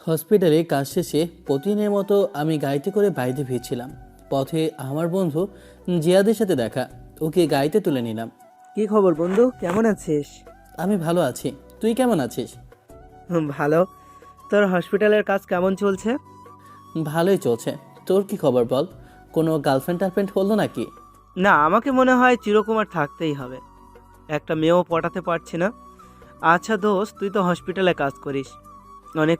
হসপিটালে কাজ শেষে প্রতিদিনের মতো আমি গাড়িতে করে বাড়িতে ফিরছিলাম। পথে আমার বন্ধু জিয়াদের সাথে দেখা, ওকে গাড়িতে তুলে নিলাম। কি খবর বন্ধু, কেমন আছিস? আমি ভালো আছি, তুই কেমন আছিস? ভালো। তোর হসপিটালের কাজ কেমন চলছে? ভালোই চলছে। তোর কি খবর বল, কোনো গার্লফ্রেন্ড টার্লফ্রেন্ড হলো নাকি? না, আমাকে মনে হয় চিরকুমার থাকতেই হবে। একটা মেয়েও পটাতে পারছি না। আচ্ছা দোস্ত, তুই তো হসপিটালে কাজ করিস,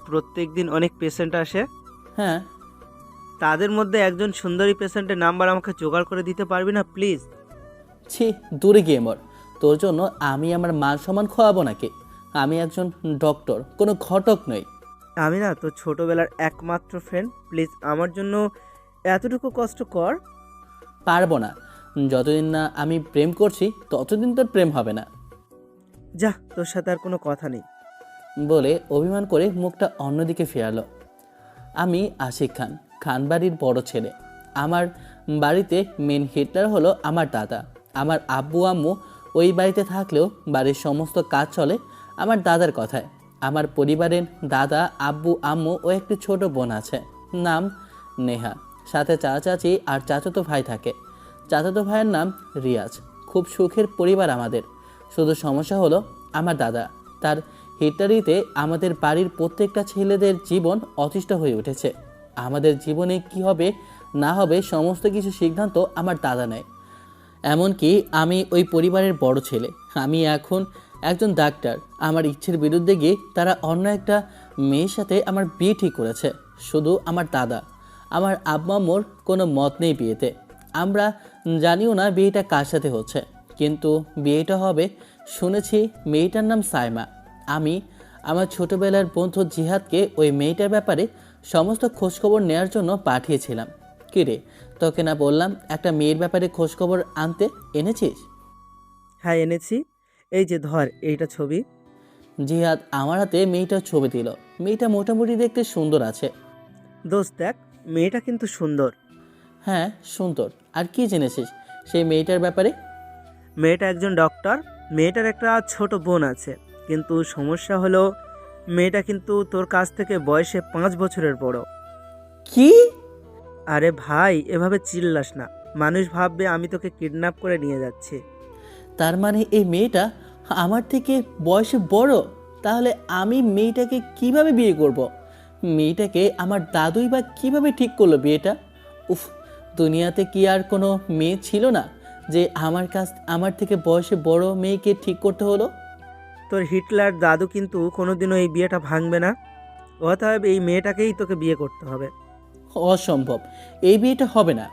প্রত্যেক দিন অনেক পেশেন্ট আসে। হ্যাঁ। তাদের মধ্যে একজন সুন্দরী পেশেন্টের নাম্বার আমাকে জোগাড় করে দিতে পারবি না প্লিজ? ছি, দূরে গিয়ে মর। তোর জন্য আমি আমার মান সম্মান খোয়াবো নাকি? আমি একজন ডক্টর, কোনো ঘটক নই। আমি না তোর ছোটবেলার একমাত্র ফ্রেন্ড, প্লিজ আমার জন্য এতটুকু কষ্ট কর। পারবো না। যতদিন না আমি প্রেম করছি ততদিন তোর প্রেম হবে না। যা, তোর সাথে আর কোনো কথা নেই। বলে অভিমান করে মুখটা অন্যদিকে ফেরালো। আমি আশিক খান, খানবাড়ির বড় ছেলে। আমার বাড়িতে মেন হিটলার হলো আমার দাদা। আমার আব্বু আম্মু ওই বাড়িতে থাকলেও বাড়ির সমস্ত কাজ চলে আমার দাদার কথায়। আমার পরিবারের দাদা, আব্বু, আম্মু ও একটি ছোট বোন আছে, নাম নেহা। সাথে চাচা চাচি আর চাচাতো ভাই থাকে। চাচাতো ভাইয়ের নাম রিয়াজ। খুব সুখের পরিবার আমাদের। শুধু সমস্যা হলো আমার দাদা, তার হিটলারিতে আমাদের বাড়ির প্রত্যেকটা ছেলেদের জীবন অতিষ্ঠ হয়ে উঠেছে। আমাদের জীবনে কি হবে না হবে সমস্ত কিছু সিদ্ধান্ত আমার দাদা নেয়। এমনকি আমি ওই পরিবারের বড় ছেলে। আমি এখন একজন ডাক্তার। আমার ইচ্ছের বিরুদ্ধে গিয়ে তারা অন্য একটা মেয়ের সাথে আমার বিয়ে ঠিক করেছে। শুধু আমার দাদা, আমার আব্বা আম্মুর কোনো মত নেই বিয়েতে। আমরা জানিও না বিয়েটা কার সাথে হচ্ছে, কিন্তু বিয়েটা হবে শুনেছি মেয়েটার নাম সাইমা। আমি আমার ছোটবেলার বন্ধু জিহাদকে ওই মেয়েটার ব্যাপারে সমস্ত খোঁজখবর নেওয়ার জন্য পাঠিয়েছিলাম। কিরে, তোকে না বললাম একটা মেয়ের ব্যাপারে খোঁজখবর আনতে? এনেছিস? হ্যাঁ এনেছি, এই যে ধর এইটা ছবি। জিহাদ আমার হাতে মেয়েটার ছবি দিল। মেয়েটা মোটামুটি দেখতে সুন্দর আছে। দোস্ত দেখ, মেয়েটা কিন্তু সুন্দর। হ্যাঁ সুন্দর। আর কি জেনেছিস সেই মেয়েটার ব্যাপারে? মেয়েটা একজন ডক্টর। মেয়েটার একটা ছোট বোন আছে, কিন্তু সমস্যা হলো মেয়েটা কিন্তু তোর কাছ থেকে বয়সে 5 বছরের বড়। কি? আরে ভাই, এভাবে চিল্লাস না, মানুষ ভাববে আমি তোকে কিডন্যাপ করে নিয়ে যাচ্ছি। তার মানে এই মেয়েটা আমার থেকে বয়সে বড়? তাহলে আমি মেয়েটাকে কিভাবে বিয়ে করব? মেয়েটাকে আমার দাদুই বা কিভাবে ঠিক করলো বিয়েটা? উফ, দুনিয়াতে কি আর কোনো মেয়ে ছিল না যে আমার থেকে বয়সে বড় মেয়েকে ঠিক করতে হলো? তোর হিটলার দাদু কিন্তু কোনোদিনও এই বিয়েটা ভাঙবে না। অতএব এই মেয়েটাকেই তোকে বিয়ে করতে হবে। অসম্ভব, এই বিয়েটা হবে না।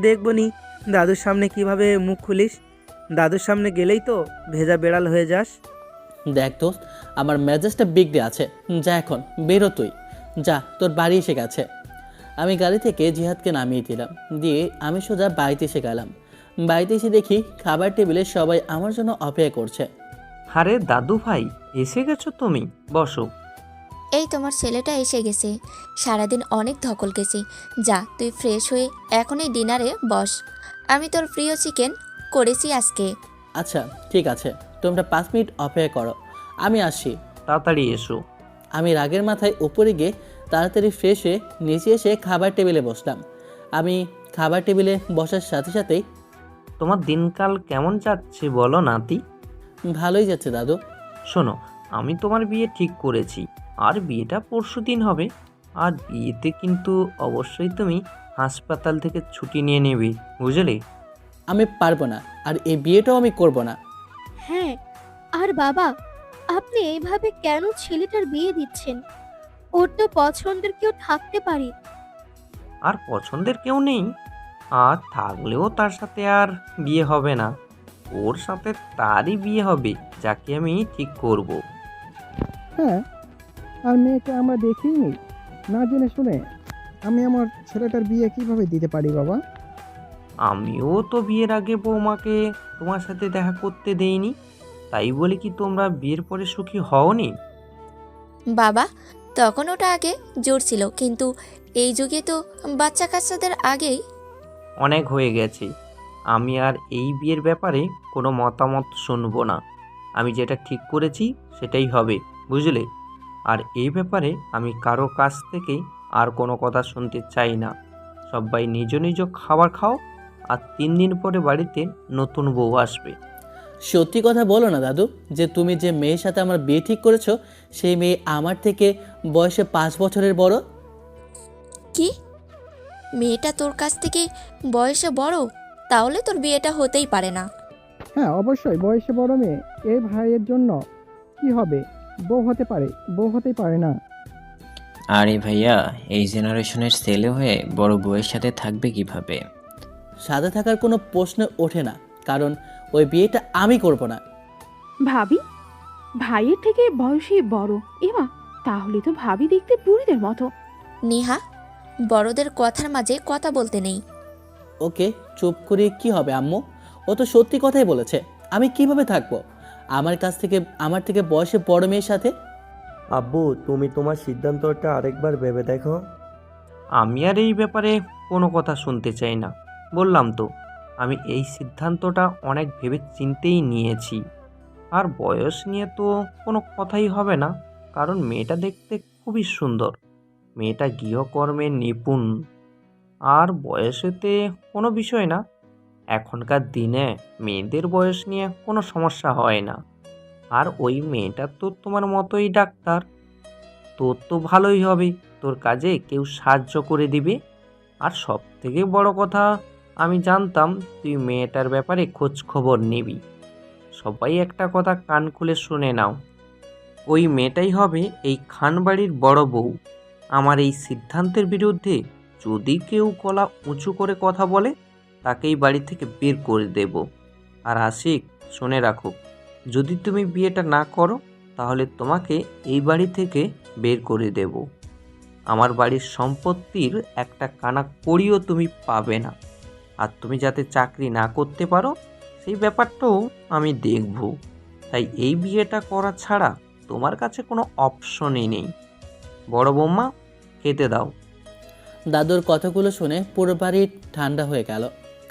দেখবো নি দাদুর সামনে কিভাবে মুখ খুলিস। দাদুর সামনে গেলেই তো ভেজা বেড়াল হয়ে যাস। দেখ দোস্ত, আমার মেজাজটা বিগড়ে আছে। যা এখন বেরো তুই, যা, তোর বাড়ি এসে গেছে। আমি গাড়ি থেকে জিহাদকে নামিয়ে দিলাম, দিয়ে আমি সোজা বাড়িতে এসে গেলাম। বাড়িতে এসে দেখি খাবার টেবিলে সবাই আমার জন্য অপেক্ষা করছে। আরে দাদু ভাই, এসে গেছো তুমি? বসো। এই তোমার ছেলেটা এসে গেছে। সারাদিন অনেক ধকল গেছি। যা তুই ফ্রেশ হয়ে এখনই ডিনারে বস। আমি তোর প্রিয় চিকেন করেছি আজকে। আচ্ছা ঠিক আছে, তোমরা 5 মিনিট অপেক্ষা করো, আমি আসি। তাড়াতাড়ি এসো। আমি রাগের মাথায় উপরে গিয়ে তাড়াতাড়ি ফ্রেশ হয়ে নিচে এসে খাবার টেবিলে বসলাম। আমি খাবার টেবিলে বসার সাথে সাথেই, তোমার দিনকাল কেমন যাচ্ছে বলো নাতি? ভালোই যাচ্ছে দাদু। শোনো, আমি তোমার বিয়ে ঠিক করেছি, আর বিয়েটা পরশুদিন হবে। আর বিয়েতে কিন্তু অবশ্যই তুমি হাসপাতাল থেকে ছুটি নিয়ে নেবে, বুঝলে? আমি পারবো না, আর এই বিয়েটাও আমি করব না। হ্যাঁ, আর বাবা, আপনি এইভাবে কেন ছেলেটার বিয়ে দিচ্ছেন? ওর তো পছন্দের কেউ থাকতে পারে। আর পছন্দের কেউ নেই, আর থাকলেও তার সাথে আর বিয়ে হবে না। ওর সাথে তারই বিয়ে হবে যাকে আমি ঠিক করব। হ্যাঁ, আর মেয়েকে আমরা দেখিনি, না জেনে শুনে আমি আমার ছেলেটার বিয়ে কিভাবে দিতে পারি বাবা? আমিও তো বিয়ের আগে বৌমাকে তোমার সাথে দেখা করতে দেইনি, তাই বলে কি তোমরা বিয়ের পরে সুখী হওনি? বাবা, তখন ওটা আগে জোর ছিল, কিন্তু এই যুগে তো বাচ্চা কাচ্চাদের আগেই। অনেক হয়ে গেছে। আমি আর এই বিয়ের ব্যাপারে কোনো মতামত শুনবো না। আমি যেটা ঠিক করেছি সেটাই হবে, বুঝলে? আর এই ব্যাপারে আমি কারো কাছ থেকে আর কোনো কথা শুনতে চাই না। সবাই নিজ নিজ খাবার খাও, আর 3 দিন পরে বাড়িতে নতুন বউ আসবে। সত্যি কথা বলো না দাদু, যে তুমি যে মেয়ের সাথে আমার বিয়ে ঠিক করেছো সেই মেয়ে আমার থেকে বয়সে 5 বছরের বড়। কি? মেয়েটা তোর কাছ থেকে বয়সে বড়? তাহলে তোর বিয়েটা হতেই পারে না। হ্যাঁ অবশ্যই, বয়সে বড় মেয়ে এই ভাইয়ের জন্য কি হবে, বউ হতে পারে, বউ হতেই পারে না। আরে ভাইয়া, এই জেনারেশনের ছেলে হয়ে বড় বউয়ের সাথে থাকবে কিভাবে? সাথে থাকার কোনো প্রশ্ন ওঠে না, কারণ ওই বিয়েটা আমি করব না। ভাবি ভাইয়ের থেকে বয়সে বড়? এমা, তাহলে তো ভাবি দেখতে বুড়িদের মতো। নেহা, বড়দের কথার মাঝে কথা বলতে নেই। ওকে, চুপ করে কি হবে আম্মু? ও তো সত্যি কথাই বলেছে। আমি কিভাবে থাকবো আমার থেকে বয়সে বড় মেয়ের সাথে? আব্বু, তুমি তোমার সিদ্ধান্তটা আরেকবার ভেবে দেখো। আমি আর এই ব্যাপারে কোনো কথা শুনতে চাই না। বললাম তো, আমি এই সিদ্ধান্তটা অনেক ভেবে চিন্তেই নিয়েছি। আর বয়স নিয়ে তো কোনো কথাই হবে না, কারণ মেয়েটা দেখতে খুবই সুন্দর। মেয়েটা গৃহকর্মে নিপুণ, আর বয়সেতে কোনো বিষয় না। এখনকার দিনে মেয়েদের বয়স নিয়ে কোনো সমস্যা হয় না। আর ওই মেয়েটা তো তোমার মতোই ডাক্তার, তোর তো ভালোই হবে, তোর কাজে কেউ সাহায্য করে দিবে। আর সব থেকে বড় কথা, আমি জানতাম তুই মেয়েটার ব্যাপারে খোঁজ খবর নিবি। সবাই একটা কথা কান খুলে শুনে নাও, ওই মেয়েটাই হবে এই খানবাড়ির বড় বউ। আমার এই সিদ্ধান্তের বিরুদ্ধে যদি কেউ গলা উঁচু করে কথা বলে, তাকেই বাড়ি থেকে বের করে দেব। আর আশিক, শুনে রাখো, যদি তুমি বিয়েটা না করো তাহলে তোমাকে এই বাড়ি থেকে বের করে দেব। আমার বাড়ির সম্পত্তির একটা কানা কড়িও তুমি পাবে না। আর তুমি যাতে চাকরি না করতে পারো সেই ব্যাপারটাও আমি দেখব। তাই এই বিয়েটা করা ছাড়া তোমার কাছে কোনো অপশনই নেই। বড় বৌমা, খেতে দাও। দাদুর কথাগুলো শুনে পুরো বাড়ি ঠান্ডা হয়ে গেল।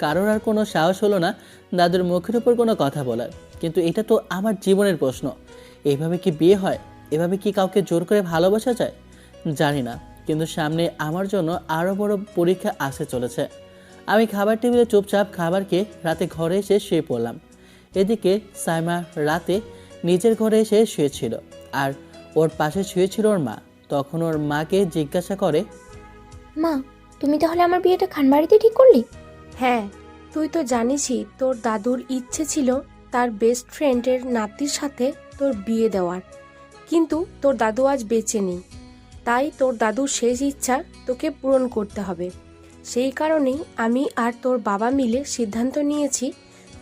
কারোর আর কোনো সাহস হলো না দাদুর মুখের উপর কোনো কথা বলার। কিন্তু এটা তো আমার জীবনের প্রশ্ন। এইভাবে কি বিয়ে হয়? এভাবে কি কাউকে জোর করে ভালোবাসা যায়? জানি না, কিন্তু সামনে আমার জন্য আরও বড় পরীক্ষা আসতে চলেছে। আমি খাবার টেবিলে চুপচাপ খাবার খেয়ে রাতে ঘরে এসে শুয়ে পড়লাম। এদিকে সাইমা রাতে নিজের ঘরে এসে শুয়েছিল, আর ওর পাশে শুয়েছিল ওর মা। তখন ওর মাকে জিজ্ঞাসা করে, মা, তুমি তাহলে আমার বিয়েটা খানবাড়িতে ঠিক করলি? হ্যাঁ, তুই তো জানিসই তোর দাদুর ইচ্ছে ছিল তার বেস্ট ফ্রেন্ডের নাতির সাথে তোর বিয়ে দেওয়ার, কিন্তু তোর দাদু আজ বেঁচে নেই। তাই তোর দাদুর শেষ ইচ্ছা তোকে পূরণ করতে হবে। সেই কারণেই আমি আর তোর বাবা মিলে সিদ্ধান্ত নিয়েছি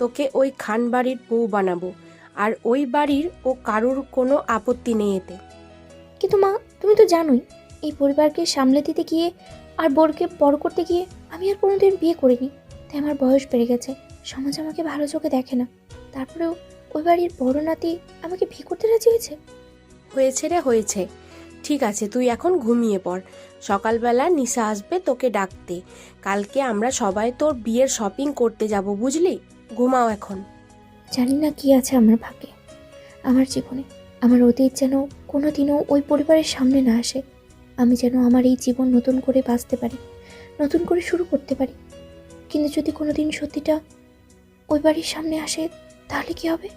তোকে ওই খানবাড়ির বউ বানাবো। আর ওই বাড়ির ও কারুর কোনো আপত্তি নেই এতে। কিন্তু মা, তুমি তো জানোই এই পরিবারকে সামলে দিতে গিয়ে আর বোরকে বড় করতে গিয়ে আমি আর কোনোদিন বিয়ে করিনি। তাই আমার বয়স বেড়ে গেছে, সমাজ আমাকে ভালো চোখে দেখে না। তারপরেও ওই বাড়ির বড় নাতি আমাকে বিয়ে করতে রাজি হয়েছে। হয়েছে রে, হয়েছে। ঠিক আছে, তুই এখন ঘুমিয়ে পড়। সকালবেলা নিশা আসবে তোকে ডাকতে। কালকে আমরা সবাই তোর বিয়ের শপিং করতে যাব, বুঝলি? ঘুমাও এখন। জানি না কি আছে আমার ভাগ্যে, আমার জীবনে। আমার অতীত যেন কোনোদিনও ওই পরিবারের সামনে না আসে। আমি যেন আমার এই জীবন নতুন করে বাঁচতে পারি, নতুন করে শুরু করতে পারি। কিন্তু যদি কোনোদিন সত্যিটা ওই বাড়ির সামনে আসে, তাহলে কি হবে?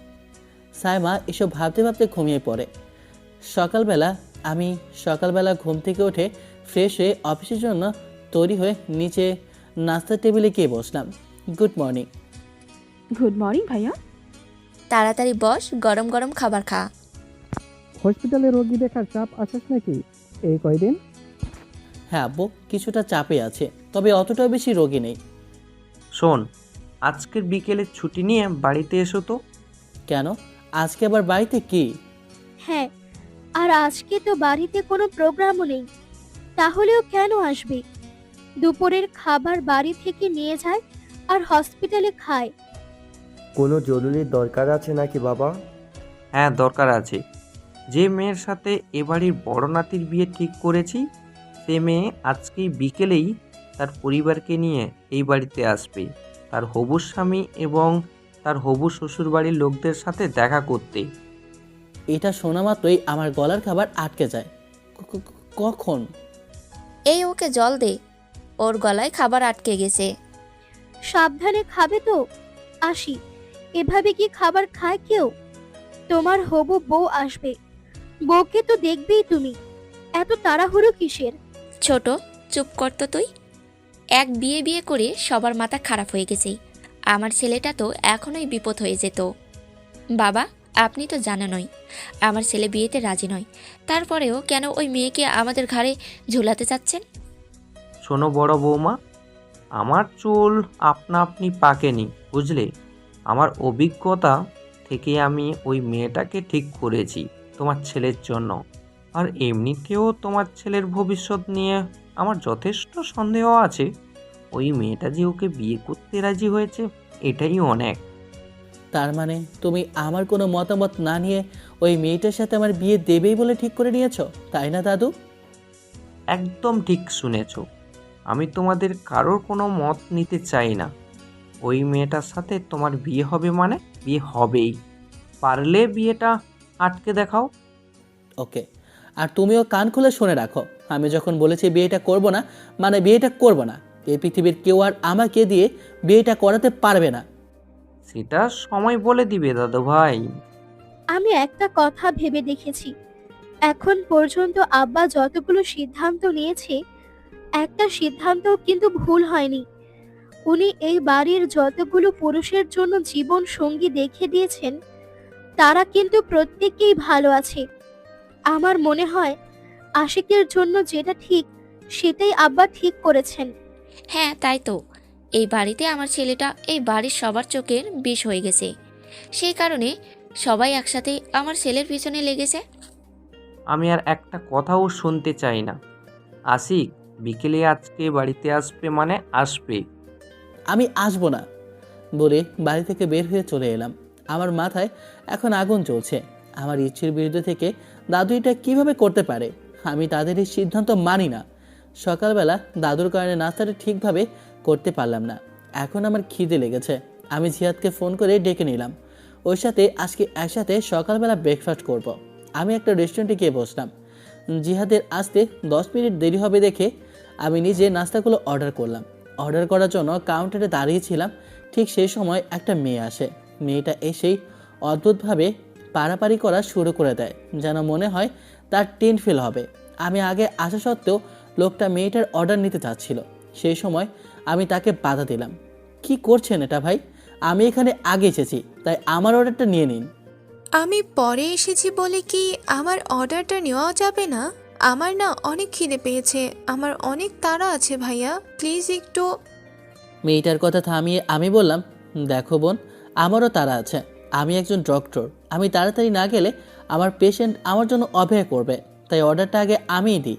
সাইমা এসব ভাবতে ভাবতে ঘুমিয়ে পড়ে। সকালবেলা ঘুম থেকে উঠে ফ্রেশ হয়ে অফিসের জন্য তৈরি হয়ে নিচে নাস্তার টেবিলে গিয়ে বসলাম। Good morning. গুড মর্নিং ভাইয়া। তাড়াতাড়ি বস, গরম গরম খাবার খা। হসপিটালে রোগী দেখার চাপ আসিস নাকি এই কয়দিন? হ্যাঁ আব্বু, কিছুটা চাপে আছে, তবে অতটাও বেশি রোগী নেই। শোন, আজকের বিকেলে ছুটি নিয়ে বাড়িতে এসো তো। কেন? আজকে আবার বাড়িতে কি? হ্যাঁ, আর আজকে তো বাড়িতে কোনো প্রোগ্রামও নেই, তাহলেও কেন আসবে? দুপুরের খাবার বাড়ি থেকে নিয়ে যায় আর হসপিটালে খায়। কোনো জরুরি দরকার আছে নাকি বাবা? হ্যাঁ, দরকার আছে। যে মেয়ের সাথে এ বাড়ির বড় নাতির বিয়ে ঠিক করেছি, সে মেয়ে আজকেই বিকেলেই তার পরিবারকে নিয়ে এই বাড়িতে আসবে, তার হবু স্বামী এবং তার হবু শ্বশুর বাড়ির লোকদের সাথে দেখা করতে। এটা শোনা মাত্রই আমার গলার খাবার আটকে যায়। কখন? এই ওকে জল দে, ওর গলায় খাবার আটকে গেছে। সাবধানে খাবে তো। আসি, এভাবে কি খাবার খায় কেউ? তোমার হবু বউ আসবে, বউকে তো দেখবেই তুমি, এত তাড়াহুড়ো কিসের? ছোট, চুপ কর তো তুই। এক বিয়ে বিয়ে করে সবার মাথা খারাপ হয়ে গেছে, আমার ছেলেটা তো এখনোই বিপদ হয়ে যেত। বাবা, আপনি তো জানেনই আমার ছেলে বিয়েতে রাজি নয়, তারপরেও কেন ওই মেয়েকে আমাদের ঘাড়ে ঝুলাতে চাচ্ছেন? শোনো বড় বৌমা, আমার চুল আপনা আপনি পাকেনি, বুঝলে? আমার অভিজ্ঞতা থেকে আমি ওই মেয়েটাকে ঠিক করেছি তোমার ছেলের জন্য। আর এমনিতেও তোমার ছেলের ভবিষ্যৎ নিয়ে আমার যথেষ্ট সন্দেহ আছে। ওই মেয়েটা যে ওকে বিয়ে করতে রাজি হয়েছে, এটাই অনেক। তার মানে তুমি আমার কোনো মতামত না নিয়ে ওই মেয়েটার সাথে আমার বিয়ে দেবেই বলে ঠিক করে নিয়েছো, তাই না দাদু? একদম ঠিক শুনেছ। আমি তোমাদের কারোর কোনো মত নিতে চাই না। ওই মেয়েটার সাথে তোমার বিয়ে হবে মানে বিয়ে হবেই। পারলে বিয়েটা আটকে দেখাও। ওকে, আর তুমিও কান খুলে শুনে রাখো, আমি যখন বলেছি বিয়েটা করব না মানে বিয়েটা করব না। এই পৃথিবীর কেউ আর আমাকে দিয়ে বিয়েটা করাতে পারবে না। সেটা সময় বলে দিবে দাদু ভাই। আমি একটা কথা ভেবে দেখেছি, এখন পর্যন্ত আব্বা যতগুলো সিদ্ধান্ত নিয়েছে, একটা সিদ্ধান্ত কিন্তু ভুল হয়নি। উনি এই বাড়ির যতগুলো পুরুষের জন্য জীবন সঙ্গী দেখে দিয়েছেন, তারা কিন্তু প্রত্যেকেই ভালো আছে। আমার মনে হয় আশিকের জন্য যেটা ঠিক, সেটাই আব্বা ঠিক করেছেন। হ্যাঁ, তাই তো। এই বাড়িতে আমার ছেলেটা এই বাড়ির সবার চোখের বিষ হয়ে গেছে, সেই কারণে সবাই একসাথে আমার ছেলের পিছনে লেগেছে। আমি আর একটা কথাও শুনতে চাই না। আশিক বিকেলে আজকে বাড়িতে আসবে মানে আসবে। আমি আসবো না বলে বাড়ি থেকে বের হয়ে চলে এলাম। আমার মাথায় এখন আগুন জ্বলছে। আমার ইচ্ছের বিরুদ্ধে থেকে দাদু এটা কীভাবে করতে পারে? আমি তাদের এই সিদ্ধান্ত মানি না। সকালবেলা দাদুর কারণে নাস্তাটা ঠিকভাবে করতে পারলাম না। এখন আমার খিদে লেগেছে। আমি জিহাদকে ফোন করে ডেকে নিলাম, ওর সাথে আজকে একসাথে সকালবেলা ব্রেকফাস্ট করব। আমি একটা রেস্টুরেন্টে গিয়ে বসলাম। জিহাদের আসতে 10 মিনিট দেরি হবে দেখে আমি নিজে নাস্তাগুলো অর্ডার করলাম। অর্ডার করার জন্য কাউন্টারে দাঁড়িয়েছিলাম, ঠিক সেই সময় একটা মেয়ে আসে। মেয়েটা এসেই অদ্ভুতভাবে পারাপারি করা শুরু করে দেয়, যেন মনে হয় তার টেন ফেল হবে। আমি আগে আসা সত্ত্বেও লোকটা মেয়েটার অর্ডার নিতে চাচ্ছিল। সেই সময় আমি তাকে বাধা দিলাম। কি করছেন এটা ভাই? আমি এখানে আগে এসেছি, তাই আমার অর্ডারটা নিয়ে নিন। আমি পরে এসেছি বলে কি আমার অর্ডারটা নেওয়া যাবে না? আমার না অনেক খিদে পেয়েছে, আমার অনেক তাড়া আছে ভাইয়া, প্লিজ একটু। মেয়েটার কথা থামিয়ে আমি বললাম, দেখো বোন, আমারও তাড়া আছে। আমি একজন ডক্টর, আমি তাড়াতাড়ি না গেলে আমার পেশেন্ট আমার জন্য অপেক্ষা করবে, তাই অর্ডারটা আগে আমিই দিই।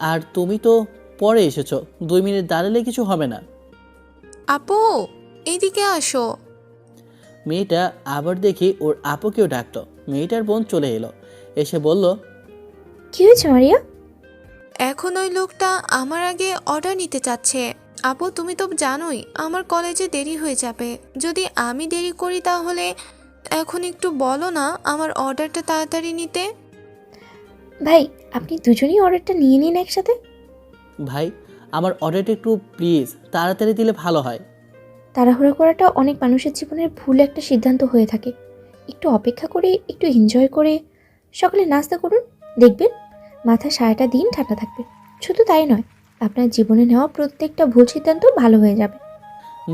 আর তুমি তো পরে এসেছো, 2 মিনিট দাঁড়ালে কিছু হবে না। আপু, এইদিকে আসো। মেয়েটা আবার দেখি ওর আপুকেও ডাকতো। মেয়েটার বোন চলে এলো, এসে বলল, কি হয়েছে মারিয়া? এখন ওই লোকটা আমার আগে অর্ডার নিতে চাচ্ছে। আপু, তুমি তো জানোই আমার কলেজে দেরি হয়ে যাবে। যদি আমি দেরি করি তাহলে এখন একটু বলো না আমার অর্ডারটা তাড়াতাড়ি নিতে। ভাই, আপনি দুজনেই অর্ডারটা নিয়ে নিন একসাথে। ভাই, আমার অর্ডারটা একটু প্লিজ তাড়াতাড়ি দিলে ভালো হয়। তাড়াহুড়ো করাটা অনেক মানুষের জীবনের ভুল একটা সিদ্ধান্ত হয়ে থাকে। একটু অপেক্ষা করে, একটু এনজয় করে সকালে নাস্তা করুন, দেখবেন মাথা সারাটা দিন ঠান্ডা থাকবে। শুধু তাই নয়, আপনার জীবনে নেওয়া প্রত্যেকটা ভুল সিদ্ধান্ত ভালো হয়ে যাবে।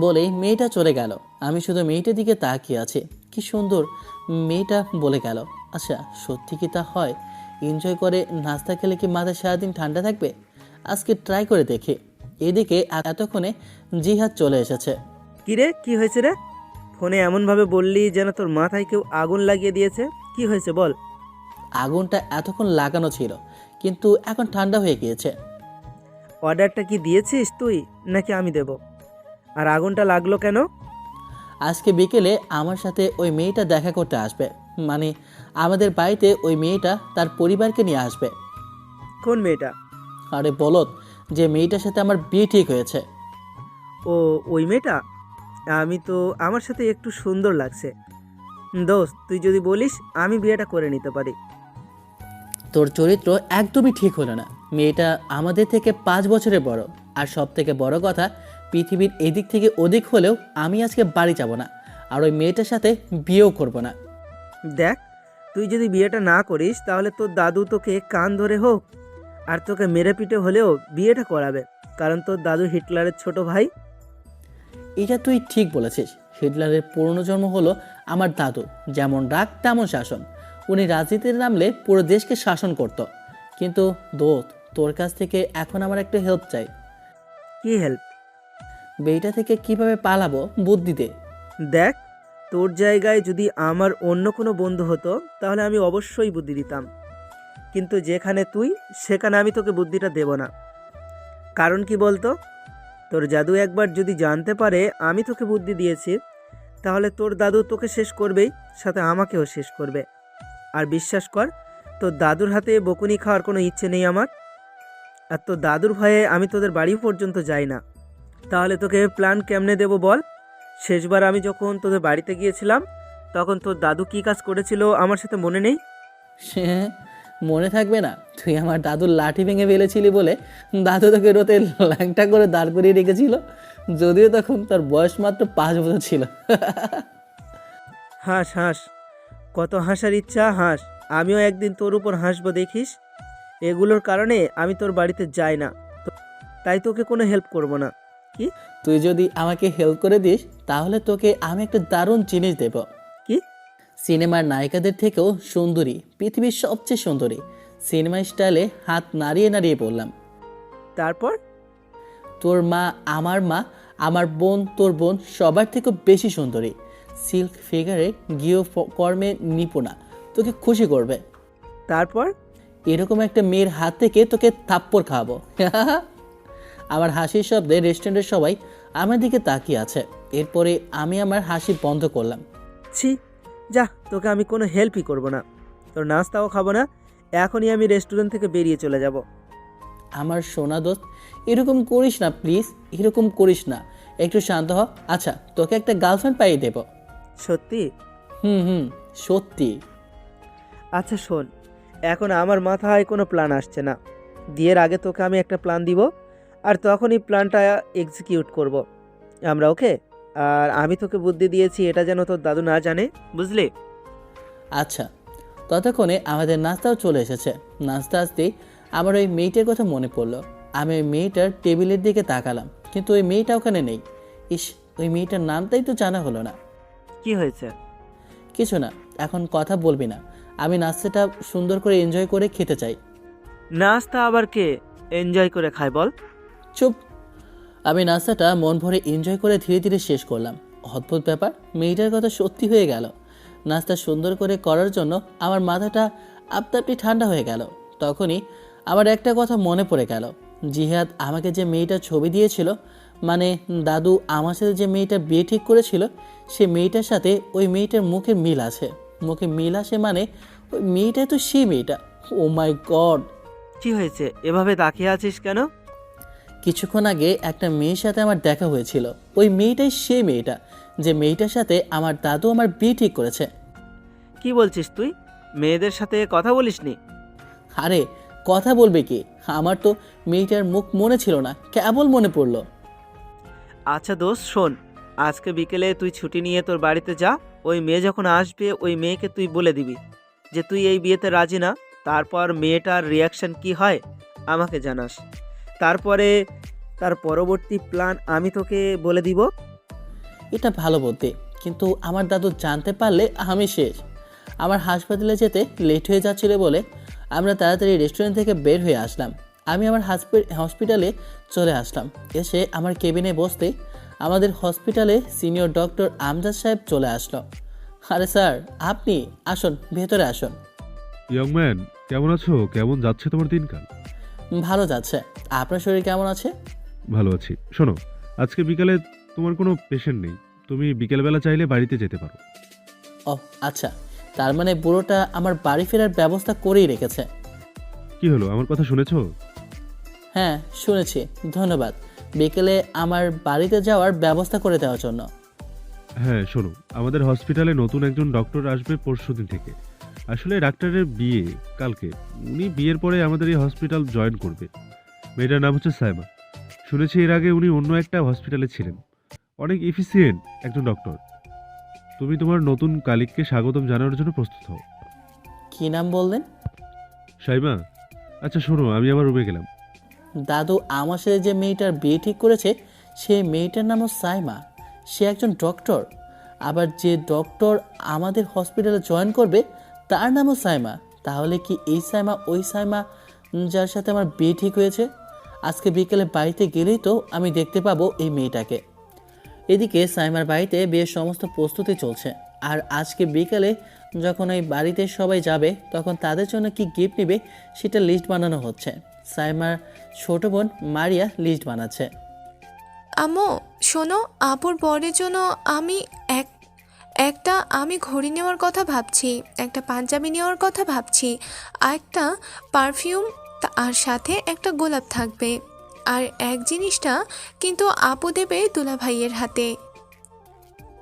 বলেই মেয়েটা চলে গেল। আমি শুধু মেয়েটার দিকে তাকিয়ে আছি। কি সুন্দর মেয়েটা বলে গেল। আচ্ছা, সত্যি কি তা হয়? এনজয় করে নাস্তা খেলে কি মাথা সারাদিন ঠান্ডা থাকবে? আজকে ট্রাই করে দেখি। এদিকে এতক্ষণে জিহাদ চলে এসেছে। কি রে, কি হয়েছে রে? ফোনে এমনভাবে বললি যেন তোর মাথায় কেউ আগুন লাগিয়ে দিয়েছে। কি হয়েছে বল। আগুনটা এতক্ষণ লাগানো ছিল, কিন্তু এখন ঠান্ডা হয়ে গিয়েছে। অর্ডারটা কি দিয়েছিস তুই নাকি আমি দেব? আর আগুনটা লাগলো কেন? আজকে বিকেলে আমার সাথে ওই মেয়েটা দেখা করতে আসবে, মানে আমাদের বাড়িতে ওই মেয়েটা তার পরিবারকে নিয়ে আসবে। কোন মেয়েটা? আরে বলত, যে মেয়েটার সাথে আমার বিয়ে ঠিক হয়েছে। ও, ওই মেয়েটা? আমি তো, আমার সাথে একটু সুন্দর লাগছে। দোস্ত তুই যদি বলিস আমি বিয়েটা করে নিতে পারি। তোর চরিত্র একদমই ঠিক হলো না। মেয়েটা আমাদের থেকে 5 বছরের বড়, আর সব থেকে বড় কথা, পৃথিবীর এদিক থেকে ওদিক হলেও আমি আজকে বাড়ি যাব না, আর ওই মেয়েটার সাথে বিয়েও করব না। দেখ, তুই যদি বিয়েটা না করিস তাহলে তোর দাদু তোকে কান ধরে হোক আর তোকে মেরে পিটে হলেও বিয়েটা করাবে, কারণ তোর দাদু হিটলারের ছোট ভাই। এটা তুই ঠিক বলেছিস। হিটলারের পুনর্জন্ম হলো আমার দাদু। যেমন রাগ তেমন শাসন। উনি রাজনীতিতে নামলে পুরো দেশকে শাসন করত। কিন্তু দোস্ত, তোর কাছ থেকে এখন আমার একটা হেল্প চাই। কি হেল্প? বেইটা থেকে কিভাবে পালাবো বুদ্ধি দে। দেখ, তোর জায়গায় যদি আমার অন্য কোনো বন্ধু হতো তাহলে আমি অবশ্যই বুদ্ধি দিতাম, কিন্তু যেখানে তুই সেখানে আমি তোকে বুদ্ধিটা দেব না। কারণ কি বলতো? তোর জাদু একবার যদি জানতে পারে আমি তোকে বুদ্ধি দিয়েছি, তাহলে তোর দাদু তোকে শেষ করবেই, সাথে আমাকেও শেষ করবে। আর বিশ্বাস কর, তোর দাদুর হাতে বকুনি খাওয়ার কোনো ইচ্ছে নেই আমার। আর তোর দাদুর ভয়ে আমি তোদের বাড়ি পর্যন্ত যাই না। তাহলে তোকে প্ল্যান কেমনে দেবো বল? শেষবার আমি যখন তোদের বাড়িতে গিয়েছিলাম তখন তোর দাদু কী কাজ করেছিল আমার সাথে মনে নেই? সে মনে থাকবে না? তুই আমার দাদুর লাঠি ভেঙে ফেলেছিলি বলে দাদু তোকে রোতে ল্যাংটা করে দাঁড় করিয়ে রেখেছিল, যদিও তখন তোর বয়স মাত্র 5 বছর ছিল। হাস হাস, কত হাসার ইচ্ছা হাস। আমিও একদিন তোর উপর হাসবো দেখিস। এগুলোর কারণে আমি তোর বাড়িতে যাই না, তাই তোকে কোনো হেল্প করব না। কি? তুই যদি আমাকে হেল্প করে দিস তাহলে তোকে আমি একটা দারুণ জিনিস দেব। কি? সিনেমার নায়িকাদের থেকেও সুন্দরী, পৃথিবীর সবচেয়ে সুন্দরী। সিনেমা স্টাইলে হাত নাড়িয়ে নাড়িয়ে বললাম। তারপর? তোর মা, আমার বোন, তোর বোন সবার থেকেও বেশি সুন্দরী। সিল্ক ফিগারে, গৃহকর্মে নিপুণা, তোকে খুশি করবে। তারপর? এরকম একটা মেয়ের হাত থেকে তোকে থাপ্পড় খাওয়াবো। আমার হাসির শব্দে রেস্টুরেন্টের সবাই আমার দিকে তাকিয়ে আছে। এরপরে আমি আমার হাসি বন্ধ করলাম। ছি, যা, তোকে আমি কোনো হেল্পই করব না, তোর নাস্তাও খাবো না। এখনই আমি রেস্টুরেন্ট থেকে বেরিয়ে চলে যাব। আমার সোনা দোস্ত, এরকম করিস না প্লিজ, এরকম করিস না, একটু শান্ত হ। আচ্ছা, তোকে একটা গার্লফ্রেন্ড পাইয়ে দেব। সত্যি? হুম, সত্যি। আচ্ছা শোন, এখন আমার মাথায় কোনো প্ল্যান আসছে না। বিয়ের আগে তোকে আমি একটা প্ল্যান দিব, আর তখনই প্ল্যানটা এক্সিকিউট করব আমরা, ওকে? আর আমি তোকে বুদ্ধি দিয়েছি এটা যেন তোর দাদু না জানে, বুঝলি? আচ্ছা। ততক্ষণে আমাদের নাস্তাও চলে এসেছে। নাস্তা আসতেই আমার ওই মেয়েটার কথা মনে পড়লো। আমি ওই মেয়েটার টেবিলের দিকে তাকালাম, কিন্তু ওই মেয়েটা ওখানে নেই। ইস, ওই মেয়েটার নামটাই তো জানা হলো না। কি হয়েছে? কিছু না, এখন কথা বলবি না। আমি নাস্তাটা সুন্দর করে এনজয় করে খেতে চাই। নাস্তা আবার কে এনজয় করে খায় বল? চুপ। আমি নাস্তাটা মন ভরে এনজয় করে ধীরে ধীরে শেষ করলাম। অদ্ভুত ব্যাপার, মেয়েটার কথা সত্যি হয়ে গেল। নাস্তা সুন্দর করে করার জন্য আমার মাথাটা আপনা আপনি ঠান্ডা হয়ে গেল। তখনই আমার একটা কথা মনে পড়ে গেল। জিহাদ আমাকে যে মেয়েটার ছবি দিয়েছিল, মানে দাদু আমার সাথে যে মেয়েটার বিয়ে ঠিক করেছিল, সে মেয়েটার সাথে ওই মেয়েটার মুখে মিল আছে। মুখে মিল আসে মানে ওই মেয়েটা তো সেই মেয়েটা। ও মাই গড! কি হয়েছে, এভাবে তাকিয়ে আছিস কেন? কিছুক্ষণ আগে একটা মেয়ের সাথে আমার দেখা হয়েছিল। ওই মেয়েটাই সেই মেয়েটা, যে মেয়েটার সাথে আমার দাদু আমার বিয়ে ঠিক করেছে। কি বলছিস তুই? মেয়েদের সাথে কথা বলিসনি? আরে কথা বলবে কি, আমার তো মেয়েটার মুখ মনে ছিল না, কেবল মনে পড়লো। আচ্ছা দোস্ত শোন, আজকে বিকেলে তুই ছুটি নিয়ে তোর বাড়িতে যা। ওই মেয়ে যখন আসবে ওই মেয়েকে তুই বলে দিবি যে তুই এই বিয়েতে রাজি না। তারপর মেয়েটার রিয়াকশন কি হয় আমাকে জানাস। তারপরে তার পরবর্তী প্ল্যান আমি তোকে বলে দিব। এটা ভালো বুদ্ধি, কিন্তু আমার দাদু জানতে পারলে আমি শেষ। আমার হাসপাতালে যেতে লেট হয়ে যাচ্ছিল বলে আমরা তাড়াতাড়ি রেস্টুরেন্ট থেকে বের হয়ে আসলাম। আমি আমার হসপিটালে চলে আসলাম। এসে আমার কেবিনে বসতে আমাদের হসপিটালে সিনিয়র ডক্টর আমজাদ সাহেব চলে আসলো। আরে স্যার, আপনি আসুন, ভেতরে আসুন। ইয়ং ম্যান, কেমন আছো? কেমন যাচ্ছে তোমার দিনকাল? ভালো যাচ্ছে। আপনার শরীর কেমন আছে? ভালো আছি। শোনো, আজকে বিকালে তোমার কোনো পেশেন্ট নেই, তুমি বিকেলবেলা চাইলে বাড়িতে যেতে পারো। ও আচ্ছা, তার মানে বুড়োটা আমার বাড়ি ফেরার ব্যবস্থা করেই রেখেছে। কি হলো, আমার কথা শুনেছো? হ্যাঁ শুনেছি, ধন্যবাদ বিকেলে আমার বাড়িতে যাওয়ার ব্যবস্থা করে দেওয়ার জন্য। হ্যাঁ শোনো, আমাদের হসপিটালে নতুন একজন ডক্টর আসবে পরশুদিন থেকে। আসলে ডাক্তারের বিয়ে কালকে। উনি বিয়ের পরে আমাদের এই হসপিটাল জয়েন করবে। মেয়েটার নাম হচ্ছে সাইমা। শুনেছি এর আগে উনি অন্য একটা হসপিটালে ছিলেন। অনেক এফিসিয়েন্ট একজন ডক্টর। তুমি তোমার নতুন কালিককে স্বাগতম জানানোর জন্য প্রস্তুত হও। কি নাম বললেন? সাইমা, আচ্ছা শোনো, আমি আমার রুমে গেলাম। দাদু, আমার সাথে যে মেয়েটার বিয়ে ঠিক করেছে সেই মেয়েটার নামও সাইমা। সে একজন ডক্টর। আবার যে ডক্টর আমাদের হসপিটালে জয়েন করবে তার নামও সাইমা। তাহলে কি এই সাইমা ওই সাইমা যার সাথে আমার বিয়ে ঠিক হয়েছে? আজকে বিকেলে বাড়িতে গেলেই তো আমি দেখতে পাবো এই মেয়েটাকে। এদিকে সাইমার বাড়িতে বিয়ের সমস্ত প্রস্তুতি চলছে। আর আজকে বিকেলে যখন ওই বাড়িতে সবাই যাবে তখন তাদের জন্য কি গিফট নেবে সেটা লিস্ট বানানো হচ্ছে। সাইমার ছোট বোন মারিয়া লিস্ট বানাচ্ছে। আম্মু শোনো, আপুর বরের জন্য একটা আমি ঘড়ি নেওয়ার কথা ভাবছি, একটা পাঞ্জাবি নেওয়ার কথা ভাবছি, আর একটা পারফিউম, আর সাথে একটা গোলাপ থাকবে। আর এক জিনিসটা কিন্তু আপু দেবে দুলা ভাইয়ের হাতে।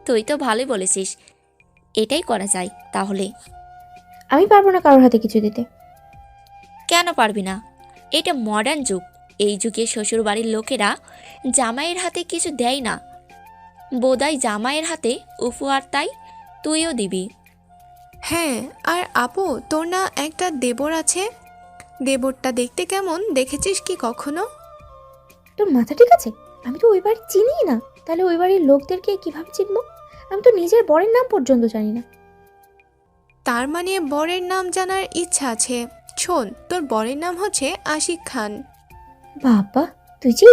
তুই তো ভালোই বলেছিস, এটাই করা যায় তাহলে। আমি পারবো না কারোর হাতে কিছু দিতে। কেন পারবি না? এটা মডার্ন যুগ। এই যুগে শ্বশুর বাড়ির লোকেরা জামাইয়ের হাতে কিছু দেয় না। বোধাই জামাইয়ের হাতে উপহার, তাই তুইও দিবি। হ্যাঁ, আর আপু তোর না একটা দেবর আছে? দেবরটা দেখতে কেমন, দেখেছিস কি কখনো? তোর মাথা ঠিক আছে? আমি তো ওই বাড়ি চিনিই না, তাহলে ওই বাড়ির লোকদেরকে কিভাবে চিনবো? আমি তো নিজের বরের নাম পর্যন্ত জানি না। তার মানে বরের নাম জানার ইচ্ছা আছে। শোন, তোর বরের নাম হচ্ছে আশিক খান। বাবা, তুই যে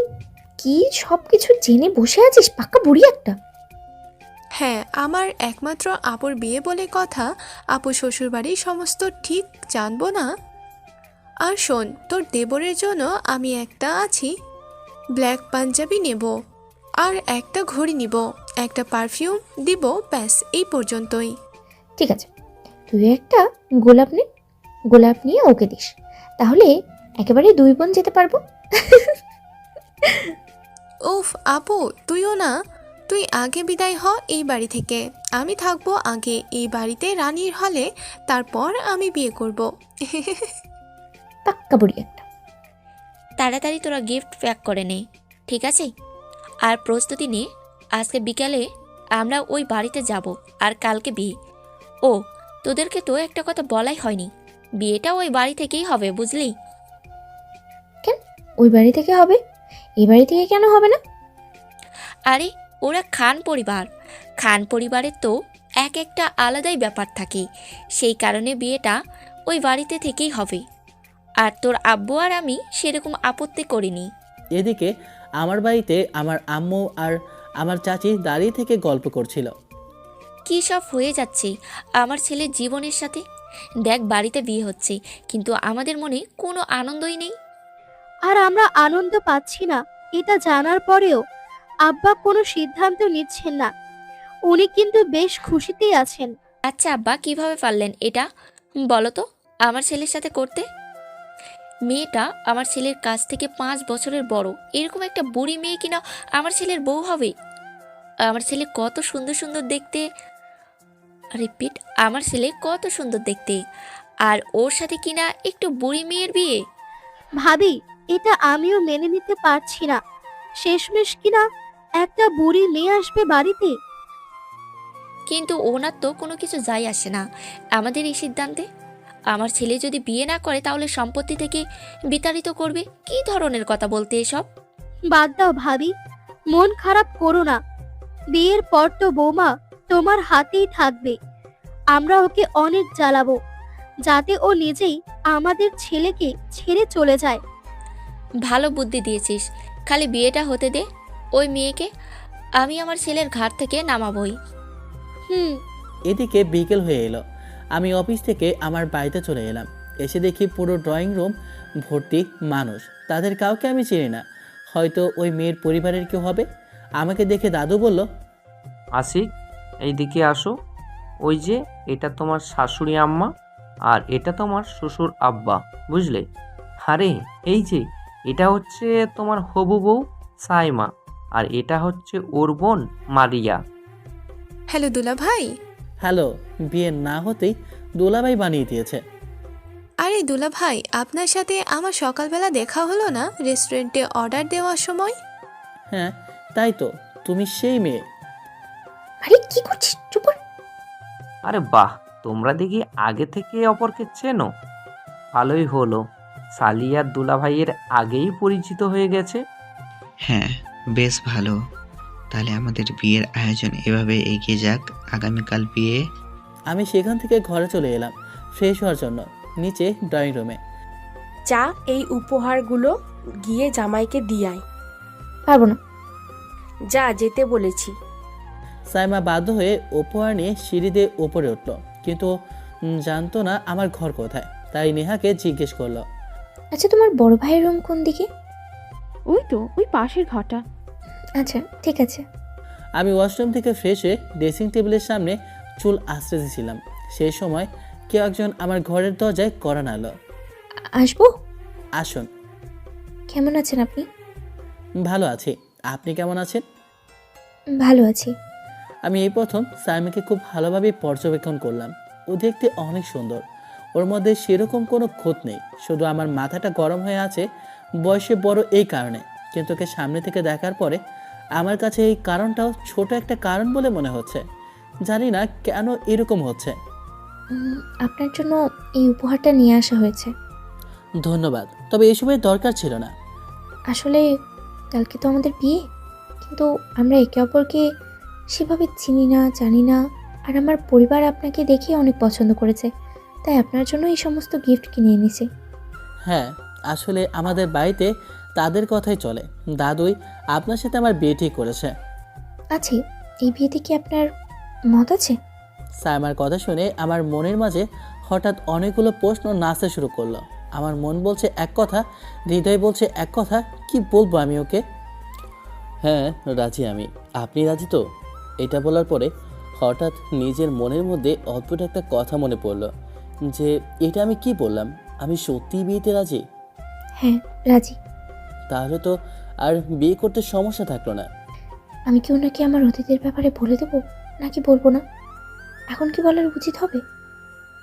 কি সব কিছু জেনে বসে আছিস, পাক্কা বুড়ি একটা। হ্যাঁ, আমার একমাত্র আপুর বিয়ে বলে কথা, আপু শ্বশুরবাড়ির সমস্ত ঠিক জানবো না? আর শোন, তোর দেবরের জন্য আমি একটা আছি ব্ল্যাক পাঞ্জাবি নেব, আর একটা ঘড়ি নিব, একটা পারফিউম দিব, ব্যাস এই পর্যন্তই। ঠিক আছে, তুই একটা গোলাপ নে, গোলাপ নিয়ে ওকে দিস, তাহলে একেবারে দুই বোন যেতে পারবো। উফ আপু, তুইও না, তুই আগে বিদায় হ এই বাড়ি থেকে। আমি থাকবো আগে এই বাড়িতে রানীর হলে, তারপর আমি বিয়ে করব। পাক্কা বুড়ি একটা। তাড়াতাড়ি তোরা গিফট প্যাক করে নে, ঠিক আছে? আর প্রস্তুতি নে, আজকে বিকালে আমরা ওই বাড়িতে যাব, আর কালকে বিয়ে। ও, তোদেরকে তো একটা কথা বলাই হয়নি, বিয়েটা ওই বাড়ি থেকেই হবে, বুঝলি? কেন ওই বাড়ি থেকে হবে? এই বাড়ি থেকে কেন হবে না? আরে ওরা খান পরিবার, খান পরিবারের তো এক একটা আলাদাই ব্যাপার থাকে, সেই কারণে বিয়েটা ওই বাড়িতে থেকেই হবে। আর তোর আব্বু আর আমি সেরকম আপত্তি করিনি। এদিকে আমার বাড়িতে আমার আম্মু আর আমার চাচি দাঁড়িয়ে থেকে গল্প করছিল। কী সব হয়ে যাচ্ছে আমার ছেলের জীবনের সাথে। দেখ, বাড়িতে বিয়ে হচ্ছে, কিন্তু আমাদের মনে কোনো আনন্দই নেই। আর আমরা আনন্দ পাচ্ছি না এটা জানার পরেও আব্বা কোনো সিদ্ধান্ত নিচ্ছেন না। উনি কিন্তু বেশ খুশিতেই আছেন। আচ্ছা আব্বা, কিভাবে পারলেন এটা বলো তো আমার ছেলের সাথে করতে? মেয়েটা আমার ছেলের কাছ থেকে 5 বছরের বড়, এরকম একটা বুড়ি মেয়ে কিনা আমার ছেলের বউ হবে? আমার ছেলে কত সুন্দর সুন্দর দেখতে, রিপিট, আমার ছেলে কত সুন্দর দেখতে, আর ওর সাথে কিনা একটু বুড়ি মেয়ের বিয়ে। ভাবি, এটা আমিও মেনে নিতে পারছি না। শেষমেশ কিনা একটা বুড়ি মেয়ে আসবে বাড়িতে। কিন্তু ওনার তো কোনো কিছু যায় আসে না আমাদের এই সিদ্ধান্তে। আমার ছেলে যদি বিয়ে না করে তাহলে সম্পত্তি থেকে বিতাড়িত করবে। কী ধরনের কথা বলতে এসব? বাদ দাও ভাবি, মন খারাপ করো না। বিয়ের পর তো বৌমা তোমার হাতেই থাকবে। আমরা ওকে অনেক জ্বালাবো, যাতে ও নিজেই আমাদের ছেলেকে ছেড়ে চলে যায়। ভালো বুদ্ধি দিয়েছিস, খালি বিয়েটা হতে দে ওই মেয়েকে, আমি আমার ছেলের ঘাট থেকে নামাবই। এদিকে বিকেল হয়ে এলো। আমি অফিস থেকে আমার বাড়িতে চলে এলাম। এসে দেখি পুরো ড্রয়িং রুম ভর্তি মানুষ। তাদের কাউকে আমি চিনি না, হয়তো ওই মেয়ের পরিবারের কেউ হবে। আমাকে দেখে দাদু বলল, আশিক, এইদিকে আসো। ওই যে এটা তোমার শাশুড়ি আম্মা, আর এটা তোমার শ্বশুর আব্বা, বুঝলে? আরে এই যে এটা হচ্ছে তোমার হবু বউ সাইমা, আর এটা হচ্ছে ওর বোন মারিয়া। হ্যালো দুলা ভাই। হ্যালো, বিয়ে না হতেই দোলাবাই বানিয়ে দিয়েছে। আরে দুলা ভাই, আপনার সাথে আমার সকালবেলা দেখা হলো না রেস্টুরেন্টে অর্ডার দেওয়ার সময়? হ্যাঁ, তাই তো, তুমি সেই মেয়ে। আরে কি করছিস, চুপ কর। আরে বাহ, তোমরা দেখি আগে থেকে অপরকে চেনো। ভালোই হলো, সালিয়ার দুলাভাইয়ের আগেই পরিচিত হয়ে গেছে। হ্যাঁ, বেশ ভালো। তাহলে আমাদের বিয়ের আয়োজন এভাবে এগিয়ে যাক। আগামীকাল বিয়ে। আমি সেখান থেকে ঘরে চলে এলাম ফ্রেশ হওয়ার জন্য, নিচে ড্রয়িং রুমে। যা, এই উপহারগুলো গিয়ে জামাইকে দিয়াই। পারবো না। যা, যেতে বলেছি। সাইমা বাধ্য হয়ে উপহার নিয়ে সিঁড়ি দিয়ে ওপরে উঠল, কিন্তু জানতো না আমার ঘর কোথায়, তাই নেহাকে জিজ্ঞেস করলো। আচ্ছা, তোমার বড় ভাইয়ের রুম কোন দিকে? ওই তো, ওই পাশের ঘরটা। আচ্ছা, ঠিক আছে। আমি ওয়াশরুম থেকে ফ্রেশ হয়ে ড্রেসিং টেবিলের সামনে চুল আশ্রে দিয়েছিলাম, সেই সময় কেউ একজন আমার ঘরের দরজায় কড়া নাড়ল। আসবো? আসুন। কেমন আছেন আপনি? ভালো আছি, আপনি কেমন আছেন? ভালো আছি। আমি এই প্রথম সাইমাকে খুব ভালোভাবে পর্যবেক্ষণ করলাম। ও দেখতে অনেক সুন্দর, ওর মধ্যে সেরকম কোনো খুঁত নেই, শুধু আমার মাথাটা গরম হয়ে আছে বয়সে বড় এই কারণে। কিন্তু ওকে সামনে থেকে দেখার পরে আমার কাছে এই কারণটাও ছোট একটা কারণ বলে মনে হচ্ছে। জানি না কেন এরকম হচ্ছে। আপনার জন্য এই উপহারটা নিয়ে আসা হয়েছে। ধন্যবাদ, তবে এসবের দরকার ছিল না। আসলে কালকে তো আমাদের বিয়ে, কিন্তু আমরা একে অপরকে সেভাবে চিনি না, জানি না। আর আমার পরিবার আপনাকে দেখে অনেক পছন্দ করেছে, তাই আপনার জন্য এই সমস্ত গিফট কিনে এনেছি। হ্যাঁ, আসলে আমাদের বাড়িতে তাদের কথাই চলে। দাদুই আপনার সাথে আমার বিয়ে ঠিক করেছে। আছি। এই বিয়েতে কি আপনার মত আছে? সাইমার কথা শুনে আমার মনের মাঝে হঠাৎ অনেকগুলো প্রশ্ন নাচতে শুরু করলো। আমার মন বলছে এক কথা, হৃদয় বলছে এক কথা। কি বলবো আমি ওকে? হ্যাঁ রাজি আমি, আপনি রাজি তো? এটা বলার পরে হঠাৎ নিজের মনের মধ্যে অদ্ভুত একটা কথা মনে পড়লো, যে এটা আমি কি বললাম? আমি সত্যিই বিয়েতে রাজি? হ্যাঁ, রাজি। তাহলে তো আর বিয়ে করতে সমস্যা থাকলো না। আমি কি ওনাকে আমার অতীতের ব্যাপারে বলে দেবো নাকি বলবো না? এখন কি বলার উচিত হবে?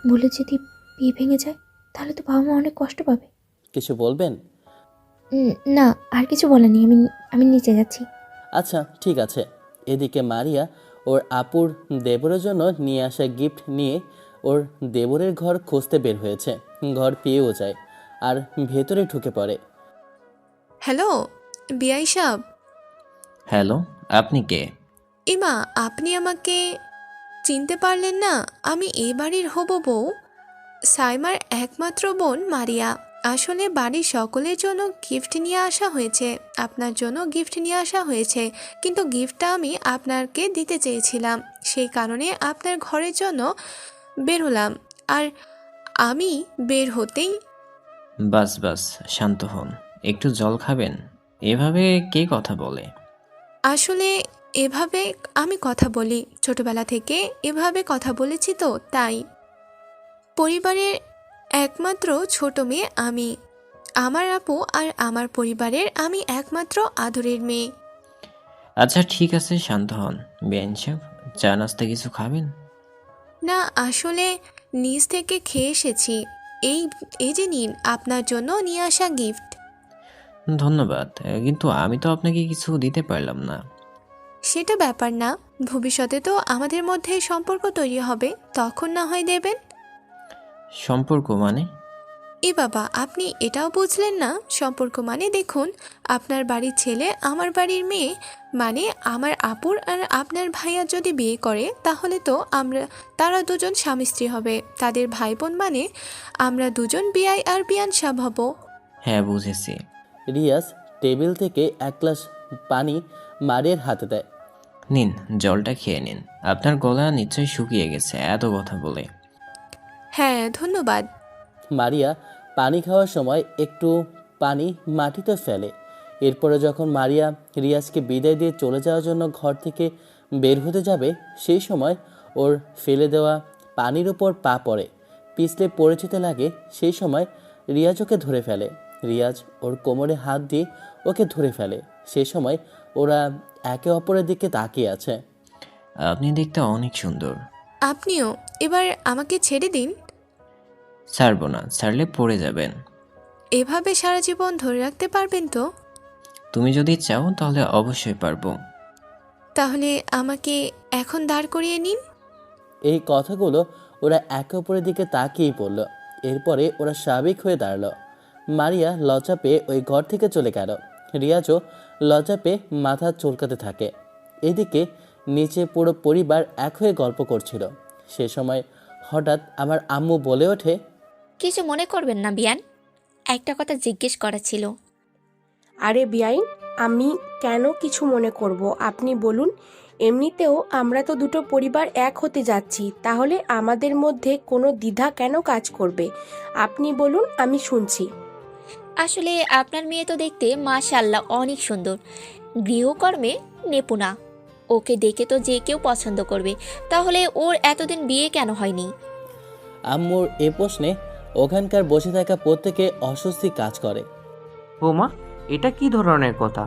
বলে যদি বিয়ে ভেঙে যায় তাহলে তো বাবা মা অনেক কষ্ট পাবে। কিছু বলবেন? না, আর কিছু বলেনি। আমি নিচে যাচ্ছি। আচ্ছা ঠিক আছে। এদিকে মারিয়া ওর আপুর দেবরের জন্য নিয়ে আসা গিফট নিয়ে ওর দেবরের ঘর খুঁজতে বের হয়েছে। ঘর পেয়েও যায় আর ভেতরে ঢুকে পড়ে। হ্যালো বিআই সাহেব। হ্যালো, আপনি কে? ইমা, আপনি আমাকে চিনতে পারলেন না? আমি এই বাড়ির হবু বউ, সাইমার একমাত্র বোন মারিয়া। আসলে বাড়ির সকলের জন্য গিফট নিয়ে আসা হয়েছে, আপনার জন্য গিফট নিয়ে আসা হয়েছে, কিন্তু গিফটটা আমি আপনাকে দিতে চেয়েছিলাম, সেই কারণে আপনার ঘরের জন্য বের হলাম। আর আমি বের হতেই বাস বাস, শান্ত হন। একটু জল খাবেন? এভাবে কে কথা বলে? আসলে এভাবে আমি কথা বলি, ছোটবেলা থেকে এভাবে কথা বলেছি তো তাই। পরিবারের একমাত্র ছোট মেয়ে আমি, আমার আপু আর আমার পরিবারের আমি একমাত্র আদরের মেয়ে। আচ্ছা ঠিক আছে, শান্ত হন। বেআইন সাহেব, চা নাস্তা কিছু খাবেন? না, আসলে নিজ থেকে খেয়ে এসেছি। এই এই যে নিন আপনার জন্য নিয়ে আসা গিফট। ধন্যবাদ, কিন্তু আমি তো আপনাকে কিছু দিতে পারলাম না। সেটা ব্যাপার না, ভবিষ্যতে তো আমাদের মধ্যে সম্পর্ক তৈরি হবে, তখন না হয় দেবেন। সম্পর্ক মানে? এ বাবা, আপনি এটাও বুঝলেন না? সম্পর্ক মানে দেখুন, আপনার বাড়ির ছেলে আমার বাড়ির মেয়ে, মানে আমার আপুর আর আপনার ভাইয়া যদি বিয়ে করে তাহলে তো তারা দুজন স্বামী স্ত্রী হবে, তাদের ভাই বোন মানে আমরা দুজন বিআই আর বিয়ান সাহেব হব। হ্যাঁ বুঝেছি। রিয়াজ টেবিল থেকে এক গ্লাস পানি মারিয়ার হাতে দেয়। নিন, জলটা খেয়ে নিন। আপনার গলা নিশ্চয়ই শুকিয়ে গেছে এত কথা বলে। হ্যাঁ ধন্যবাদ। মারিয়া পানি খাওয়ার সময় একটু পানি মাটিতে ফেলে। এরপরে যখন মারিয়া রিয়াজকে বিদায় দিয়ে চলে যাওয়ার জন্য ঘর থেকে বের হতে যাবে, সেই সময় ওর ফেলে দেওয়া পানির ওপর পা পড়ে, পিছলে পড়ে যেতে লাগে। সেই সময় রিয়াজ ওকে ধরে ফেলে। রিয়াজ ওর কোমরে হাত দিয়ে ওকে ধরে ফেলে। সেই সময় ওরা একে অপরের দিকে তাকিয়ে আছে। আপনি দেখতে অনেক সুন্দর। আপনিও এবার আমাকে ছেড়ে দিন। ছাড়বো না, ছাড়লে পড়ে যাবেন। এভাবে সারা জীবন ধরে রাখতে পারবেন তো? তুমি যদি চাও তাহলে অবশ্যই পারবো। তাহলে আমাকে এখন দাঁড় করিয়ে নিন। এই কথাগুলো ওরা একে অপরের দিকে তাকিয়েই পড়ল। এরপরে ওরা স্বাভাবিক হয়ে দাঁড়ালো। মারিয়া লজ্জা পেয়ে ওই ঘর থেকে চলে গেল। রিয়াজও লজ্জা পেয়ে মাথা চুলকাতে থাকে। এদিকে নিচে পুরো পরিবার এক হয়ে গল্প করছিল। সে সময় হঠাৎ আমার আম্মু বলে ওঠে, কিছু মনে করবেন না বিয়ান, একটা কথা জিজ্ঞেস করা ছিল। আরে বিয়াইন, আমি কেন কিছু মনে করব? আপনি বলুন। এমনিতেও আমরা তো দুটো পরিবার এক হতে যাচ্ছি, তাহলে আমাদের মধ্যে কোনো দ্বিধা কেন কাজ করবে? আপনি বলুন, আমি শুনছি। আসলে আপনার মেয়ে তো দেখতে মাশাআল্লাহ অনেক সুন্দর, গৃহকর্মে নেপুণা। ওকে দেখে তো যে কেউ পছন্দ করবে, তাহলে ওর এতদিন বিয়ে কেন হয়নি? আম্মুর এ প্রশ্নে ওখানকার বসে থাকা প্রত্যেকে অস্বস্তি কাজ করে। বৌমা, এটা কি ধরনের কথা?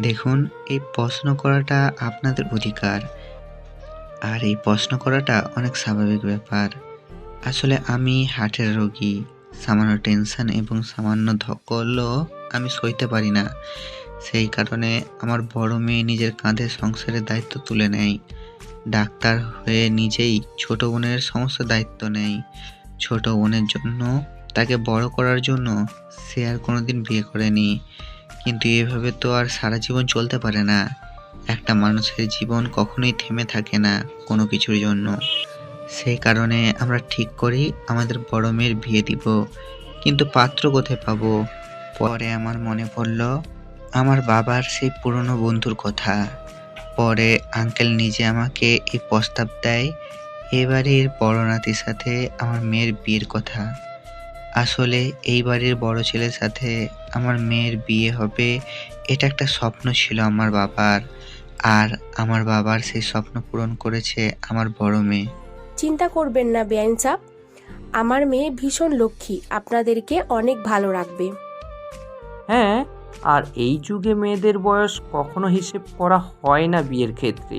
দেখুন, এই প্রশ্ন করাটা আপনাদের অধিকার, আর এই প্রশ্ন করাটা অনেক স্বাভাবিক ব্যাপার। আসলে আমি হার্টের রোগী। সামান্য টেনশন এবং সামান্য ধকলও আমি সইতে পারি না। সেই কারণে আমার বড় মেয়ে নিজের কাঁধে সংসারের দায়িত্ব তুলে নেয়। ডাক্তার হয়ে নিজেই ছোট বোনের সমস্ত দায়িত্ব নেয়। ছোট বোনের জন্য, তাকে বড় করার জন্য সে আর কোনোদিন বিয়ে করেনি। কিন্তু এভাবে তো আর সারা জীবন চলতে পারে না। একটা মানুষের জীবন কখনোই থেমে থাকে না কোনো কিছুর জন্য। সেই কারণে আমরা ঠিক করি আমাদের বড় মেয়ের বিয়ে দিব। কিন্তু পাত্র কোথায় পাবো? পরে আমার মনে পড়ল আমার বাবার সেই পুরনো বন্ধুর কথা। পরে আঙ্কেল নিজে আমাকে এই প্রস্তাব দেয় এ বাড়ির বড় নাতির সাথে আমার মেয়ের বিয়ের কথা। আসলে এই বাড়ির বড় ছেলের সাথে আমার মেয়ের বিয়ে হবে, এটা একটা স্বপ্ন ছিল আমার বাবার। আর আমার বাবার সেই স্বপ্ন পূরণ করেছে আমার বড় মেয়ে। চিন্তা করবেন না বেআইন সাহেব, আমার মেয়ে ভীষণ লক্ষ্মী, আপনাদেরকে অনেক ভালো রাখবে। হ্যাঁ, আর এই যুগে মেয়েদের বয়স কখনো হিসেব করা হয় না বিয়ের ক্ষেত্রে।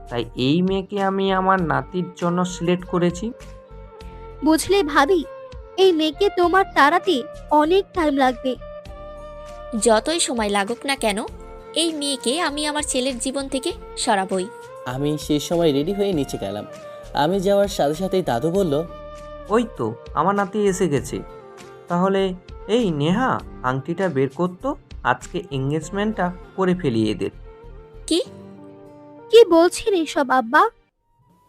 তাই এই মেয়েকে আমি আমার নাতির জন্য সিলেক্ট করেছি। বুঝলে ভাবি, এই মেয়েকে তোমার তাড়াতে অনেক টাইম লাগবে। যতই সময় লাগুক না কেন, এই মেয়েকে আমি আমার ছেলের জীবন থেকে সরাবই। আমি সেই সময় রেডি হয়ে নিচে গেলাম। আমি যাওয়ার সাথে সাথেই দাদু বলল, ওই তো আমার নাতি এসে গেছে। তাহলে এই নেহা, আংটিটা বের করতো, আজকে এঙ্গেজমেন্টটা করে ফেলি এদের। কি কি বলছেন এইসব আব্বা?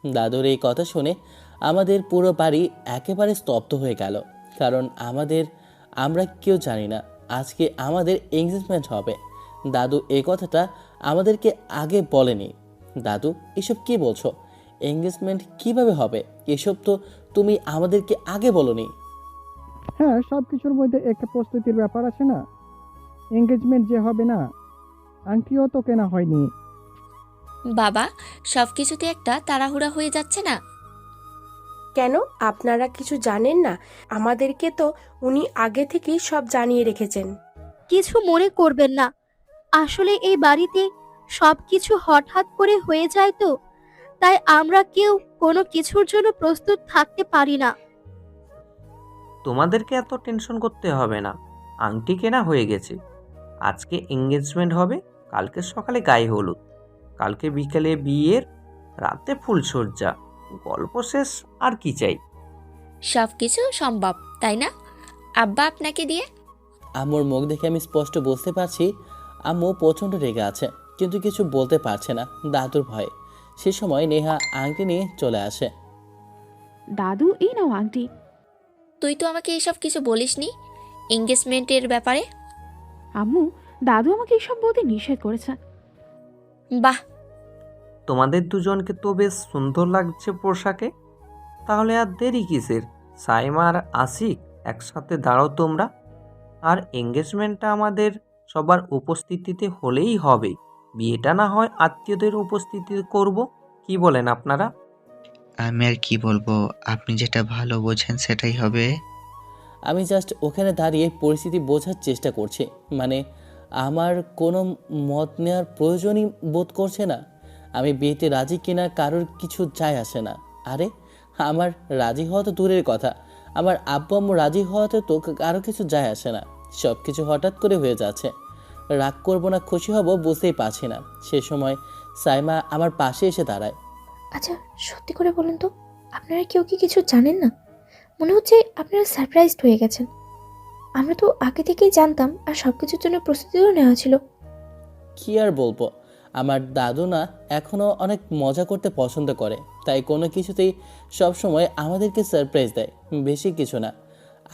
দাদুর এই কথা শুনে আমাদের পুরো বাড়ি একেবারে স্তব্ধ হয়ে গেল। কারণ আমরা কেউ জানি না আজকে আমাদের এঙ্গেজমেন্ট হবে। দাদু এই কথাটা আমাদেরকে আগে বলেনি। দাদু, এসব কি বলছো? এঙ্গেজমেন্ট কিভাবে হবে? এসব তো তুমি আমাদেরকে আগে বলনি। হ্যাঁ, সব কিছুর মধ্যে একটা প্রস্তুতির ব্যাপার আছে না? এঙ্গেজমেন্ট যে হবে না, আংটিও তো কেনা হয়নি। বাবা, সব কিছুতে একটা তাড়াহুড়া হয়ে যাচ্ছে না? কেন, আপনারা কিছু জানেন না? আমাদেরকে তো উনি আগে থেকেই সব জানিয়ে রেখেছেন। কিছু মনে করবেন না, আসলে এই বাড়িতে সবকিছু হঠাৎ করে হয়ে যায় তো, তাই আমরা কেউ কোনো কিছুর জন্য প্রস্তুত থাকতে পারি না। তোমাদেরকে এত টেনশন করতে হবে না, আংটি কেনা হয়ে গেছে। আজকে এঙ্গেজমেন্ট হবে, কালকে সকালে গায়ে হলুদ, কালকে বিকেলে বিয়ের, রাতে ফুলসজ্জা, গল্প শেষ। আর কি চাই? সব কিছু সম্ভব, তাই না আব্বা আপনাকে দিয়ে? আম্মুর মুখ দেখে আমি স্পষ্ট বুঝতে পারছি আম্মু প্রচণ্ড রেগে আছে, কিন্তু কিছু বলতে পারছে না দাদুর ভয়ে। সে সময় নেহা আংটি নিয়ে চলে আসে। দাদু, এই নাও আংটি। তুই তো আমাকে এসব কিছু বলিসনি এঙ্গেজমেন্টের ব্যাপারে। আম্মু, দাদু আমাকে এসব বলতে নিষেধ করেছে। বাহ, তোমাদের দুজনকে তো বেশ সুন্দর লাগছে পোশাকে। তাহলে আর দেরি কিসের? সাইমা আর আশিক, একসাথে দাঁড়াও তোমরা। আর এঙ্গেজমেন্টটা আমাদের সবার উপস্থিতিতে হলেই হবে, বিয়েটা না হয় আত্মীয়দের উপস্থিতিতে করব। কি বলেন আপনারা? আমি আর কি বলবো, আপনি যেটা ভালো বোঝেন সেটাই হবে। আমি জাস্ট ওখানে দাঁড়িয়ে পরিস্থিতি বোঝার চেষ্টা করছি। মানে আমার কোনো মত নেওয়ার প্রয়োজনই বোধ করছে না। আমি বিয়েতে রাজি কিনা কারোর কিছু যায় আসে না। আরে আমার রাজি হওয়া তো দূরের কথা, আমার আব্বু আম্মু রাজি হওয়াতে তো কারো কিছু যায় আসে না। সব কিছু হঠাৎ করে হয়ে যাচ্ছে। রাগ করবো না খুশি হব বুঝতেই পারছি না। সে সময় সাইমা আমার পাশে এসে দাঁড়ায়। আচ্ছা সত্যি করে বলুন তো, আপনারা কেউ কি কিছু জানেন না? মনে হচ্ছে আপনারা সারপ্রাইজড হয়ে গেছেন। আমরা তো আগে থেকেই জানতাম আর সব কিছুর জন্য প্রস্তুতিও নেওয়া ছিল। কি আর বলবো, আমার দাদু না এখনও অনেক মজা করতে পছন্দ করে, তাই কোনো কিছুতেই সবসময় আমাদেরকে সারপ্রাইজ দেয়। বেশি কিছু না,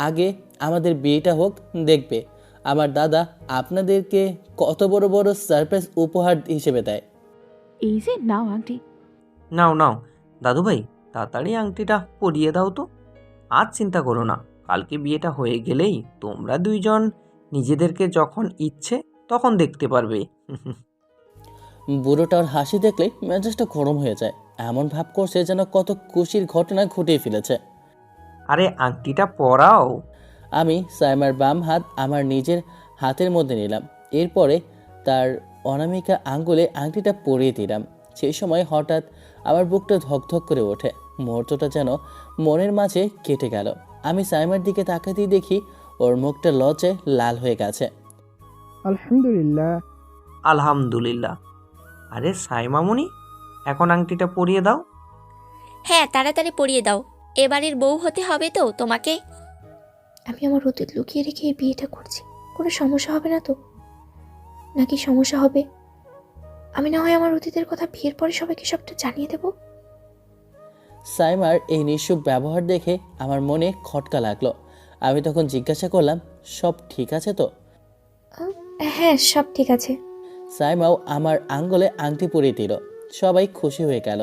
আগে আমাদের বিয়েটা হোক, দেখবে আমার দাদা আপনাদেরকে কত বড় বড় সারপ্রাইজ উপহার হিসেবে দেয়। এই যে নাও আন্টি। নাও নাও দাদু ভাই, তাড়াতাড়ি আংটিটা পরিয়ে দাও তো। আজ চিন্তা করো না, কালকে বিয়েটা হয়ে গেলেই তোমরা দুইজন নিজেদেরকে যখন ইচ্ছে তখন দেখতে পারবে। বুড়োটার হাসি দেখলে মেজাজটা গরম হয়ে যায়। এমন ভাব করছে যেন কত খুশির ঘটনা ঘটিয়ে ফেলেছে। আরে আংটিটা পরাও। আমি সাইমার বাম হাত আমার নিজের হাতের মধ্যে নিলাম, এরপরে তার অনামিকা আঙ্গুলে আংটিটা পরিয়ে দিলাম। সেই সময় হঠাৎ আমার বুকটা ধকধক করে ওঠে। মুহূর্তটা যেন মনের মাঝে কেটে গেল। আমি সাইমার দিকে তাকাতেই দেখি ওর মুখটা লজ্জায় লাল হয়ে গেছে। আলহামদুলিল্লাহ। আলহামদুলিল্লাহ। আরে সাইমামুনি, এখন আংটিটা পরিয়ে দাও। হ্যাঁ, তাড়াতাড়ি পরিয়ে দাও, এবারের বউ হতে হবে তো তোমাকে। আমি আমার অতীত লুকিয়ে রেখে এই বিয়েটা করছি, কোনো সমস্যা হবে না তো? নাকি সমস্যা হবে? আমি না হয় আমার অতীতের কথা বিয়ের পরে সবাইকে সবটা জানিয়ে দেব। সাইমার এই নিঃশুভ ব্যবহার দেখে আমার মনে খটকা লাগলো। আমি তখন জিজ্ঞাসা করলাম, সব ঠিক আছে তো? হ্যাঁ সব ঠিক আছে। সাইমাও আমার আঙ্গুলে আংটি পরিয়ে দিল। সবাই খুশি হয়ে গেল।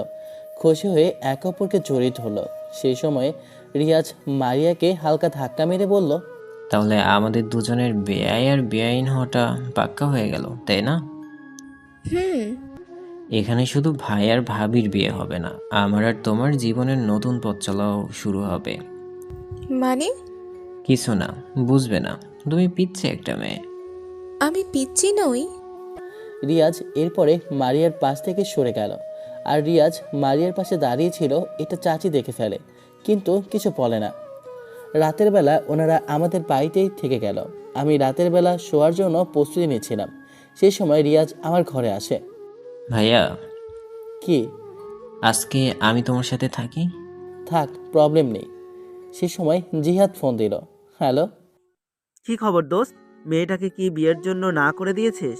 খুশি হয়ে একে অপরকে জড়িয়ে ধরল। সেই সময় রিয়াজ মারিয়াকে হালকা ধাক্কা মেরে বলল, তাহলে আমাদের দুজনের বেআই আর বেআইন হওয়াটা পাক্কা হয়ে গেল, তাই না? হুম। এখানে শুধু ভাই আর ভাবির বিয়ে হবে না, আমার আর তোমার জীবনের নতুন পথ চলাও শুরু হবে। মানে? কিছু না, বুঝবে না, তুমি পিচ্ছে একটা মেয়ে। আমি পিচ্ছি নই। রিয়াজ এরপরে মারিয়ার পাশ থেকে সরে গেল। আর রিয়াজ মারিয়ার পাশে দাঁড়িয়েছিল, এটা চাচি দেখে ফেলে, কিন্তু কিছু বলে না। রাতের বেলা ওনারা আমাদের বাড়িতেই থেকে গেল। আমি রাতের বেলা শোয়ার জন্য প্রস্তুতি নিচ্ছিলাম। সেই সময় রিয়াজ আমার ঘরে আসে। ভাইয়া, কি? আজকে আমি তোমার সাথে থাকি? থাক, প্রবলেম নেই। সে সময় জিহাদ ফোন দিল। হ্যালো। কি খবর দোস্ত? মেয়েটাকে কি বিয়ের জন্য না করে দিয়েছিস?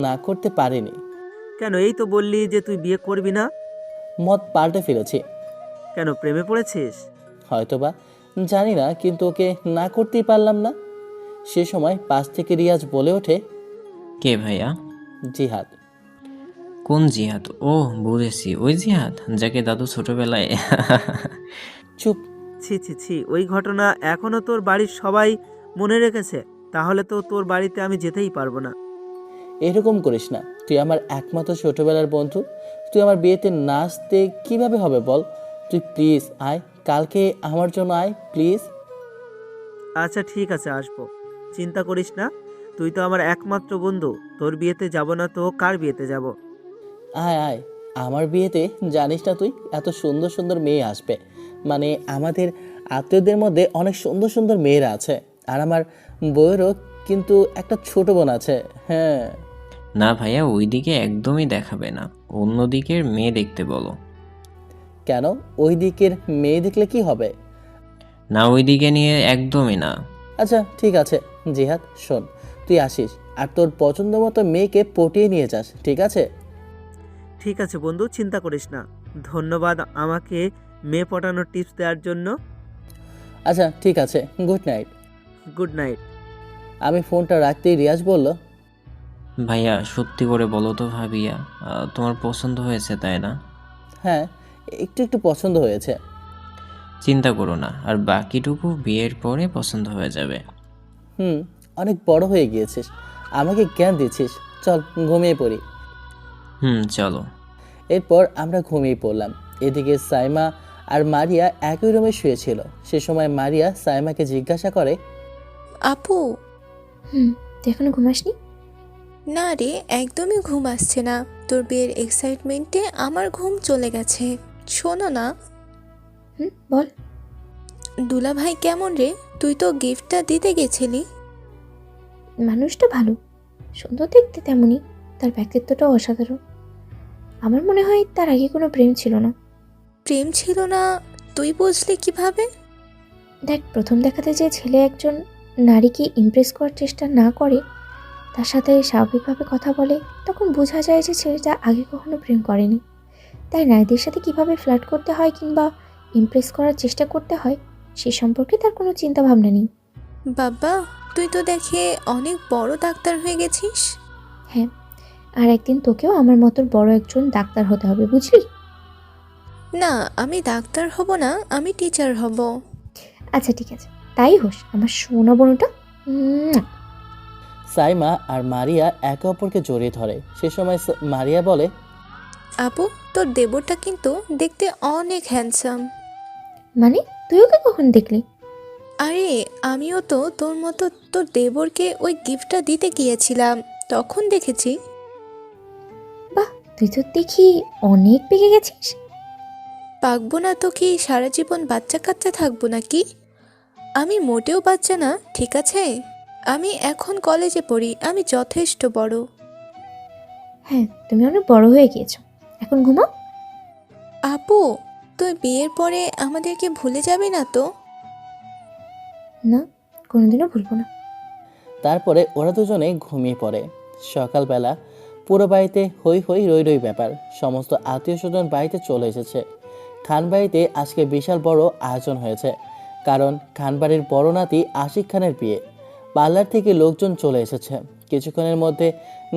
না করতে পারিনি। কেন? এই তো বললি যে তুই বিয়ে করবি না। মত পাল্টে ফেলেছি। কেন, প্রেমে পড়েছিস? হয়তোবা, জানি না, কিন্তু ওকে না করতেই পারলাম না। সে সময় পাশ থেকে রিয়াজ বলে ওঠে, কে ভাইয়া? জিহাদ। কোন জিহাদ? ও বুঝেছি, ওই জিহাদ যাকে দাদু ছোটবেলায়। চুপ। ছি ছি ছি, ওই ঘটনা এখনো তোর বাড়ির সবাই মনে রেখেছে? তাহলে তো তোর বাড়িতে আমি যেতেই পারবো না। এরকম করিস না, তুই আমার একমাত্র ছোটবেলার বন্ধু। তুই আমার বিয়েতে নাচতে কিভাবে হবে বল? তুই প্লিজ আয়, কালকে আমার জন্য আয় প্লিজ। আচ্ছা ঠিক আছে, আসবো, চিন্তা করিস না। তুই তো আমার একমাত্র বন্ধু, তোর বিয়েতে যাব না তো কার বিয়েতে যাব? আয় আয়, আমার বিয়েতে জানিস না তুই, এত সুন্দর সুন্দর মেয়ে আসবে। মানে আমাদের আত্মীয়দের মধ্যে অনেক সুন্দর সুন্দর মেয়েরা আছে। আর আমার বউয়েরও কিন্তু একটা ছোট বোন আছে। হ্যাঁ। না ভাইয়া, ওই দিকে একদমই দেখাবে না, অন্য দিকের মেয়ে দেখতে বলো। কেন? ওই দিকের মেয়ে দেখলে কি হবে? না, ওই দিকে নিয়ে একদমই না। আচ্ছা ঠিক আছে জিহাদ, শোন, তুই আসিস আর তোর পছন্দ মতো মেয়েকে পটিয়ে নিয়ে যাস, ঠিক আছে? ঠিক আছে বন্ধু, চিন্তা করিস না। ধন্যবাদ আমাকে মেয়ে পটানোর টিপস দেওয়ার জন্য। আচ্ছা ঠিক আছে, গুড নাইট। Good night. আমি ফোনটা রাখতেই রিয়াজ বলল, ভাইয়া সত্যি করে বলো তো ভাবিয়া, তোমার পছন্দ হয়েছে তাই না? হ্যাঁ, একটু একটু পছন্দ হয়েছে। চিন্তা করো না, আর বাকিটুকু বিয়ের পরে পছন্দ হয়ে যাবে। অনেক বড় হয়ে গিয়েছিস, আমাকে জ্ঞান দিচ্ছিস। চল ঘুমিয়ে পড়ি। চলো। এরপর আমরা ঘুমিয়ে পড়লাম। এদিকে সাইমা আর মারিয়া একই রুমে শুয়েছিল। সে সময় মারিয়া সাইমাকে জিজ্ঞাসা করে, আপু। তুই এখনো ঘুমাসনি? না রে, একদমই ঘুম আসছে না। তোর বিয়ের এক্সাইটমেন্টে আমার ঘুম চলে গেছে। শোনো না, বল। দুলা ভাই কেমন রে? তুই তো গিফটটা দিতে গেছিলি। মানুষটা ভালো, সুন্দর দেখতে তেমনই, তার ব্যক্তিত্বটাও অসাধারণ। আমার মনে হয় তার আগে কোনো প্রেম ছিল না। প্রেম ছিল না? তুই বুঝলি কিভাবে? দেখ, প্রথম দেখাতে যে ছেলে একজন নারীকে ইমপ্রেস করার চেষ্টা না করে, তার সাথে স্বাভাবিকভাবে কথা বলে, তখন বোঝা যায় যে ছেলেটা আগে কখনো প্রেম করেনি। তাই নারীদের সাথে কিভাবে ফ্লার্ট করতে হয় কিংবা ইমপ্রেস করার চেষ্টা করতে হয় সে সম্পর্কে তার কোনো চিন্তা ভাবনা নেই। বাবা, তুই তো দেখে অনেক বড় ডাক্তার হয়ে গেছিস। হ্যাঁ, আর একদিন তোকেও আমার মতো বড় একজন ডাক্তার হতে হবে, বুঝলি? না, আমি ডাক্তার হব না, আমি টিচার হব। আচ্ছা ঠিক আছে, তাই হোস আমার সোনা বোনটা। সাইমা আর মারিয়া একে অপরকে জড়িয়ে ধরে। সে সময় মারিয়া বলে, আপু, তোর দেবরটা কিন্তু দেখতে অনেক হ্যান্ডসাম। মানে তুই ওকে কখন দেখলি? আরে, আমিও তো তোর মতো তোর দেবরকে ওই গিফটটা দিতে গিয়েছিলাম, তখন দেখেছি। বাহ, তুই তো দেখি অনেক পেকে গেছিস। পাকবো না তো কি সারা জীবন বাচ্চা কাচ্চা থাকবো নাকি? আমি মোটেও বাচ্চা না, ঠিক আছে? আমি এখন কলেজে পড়ি, আমি যথেষ্ট বড়। হ্যাঁ, তুমি অনেক বড় হয়ে গিয়েছো, এখন ঘুমাও। আপু, তুই বিয়ের পরে আমাদেরকে ভুলে যাবি না তো? না, কোনোদিনও ভুলবো না। তারপরে ওরা দুজনে ঘুমিয়ে পড়ে। সকালবেলা পুরো বাড়িতে হই হই রই রই ব্যাপার। সমস্ত আত্মীয় স্বজন বাড়িতে চলে এসেছে। খানবাড়িতে আজকে বিশাল বড় আয়োজন হয়েছে, কারণ খানবাড়ির বড় নাতি আশিক খানের বিয়ে। পার্লার থেকে লোকজন চলে এসেছে। কিছুক্ষণের মধ্যে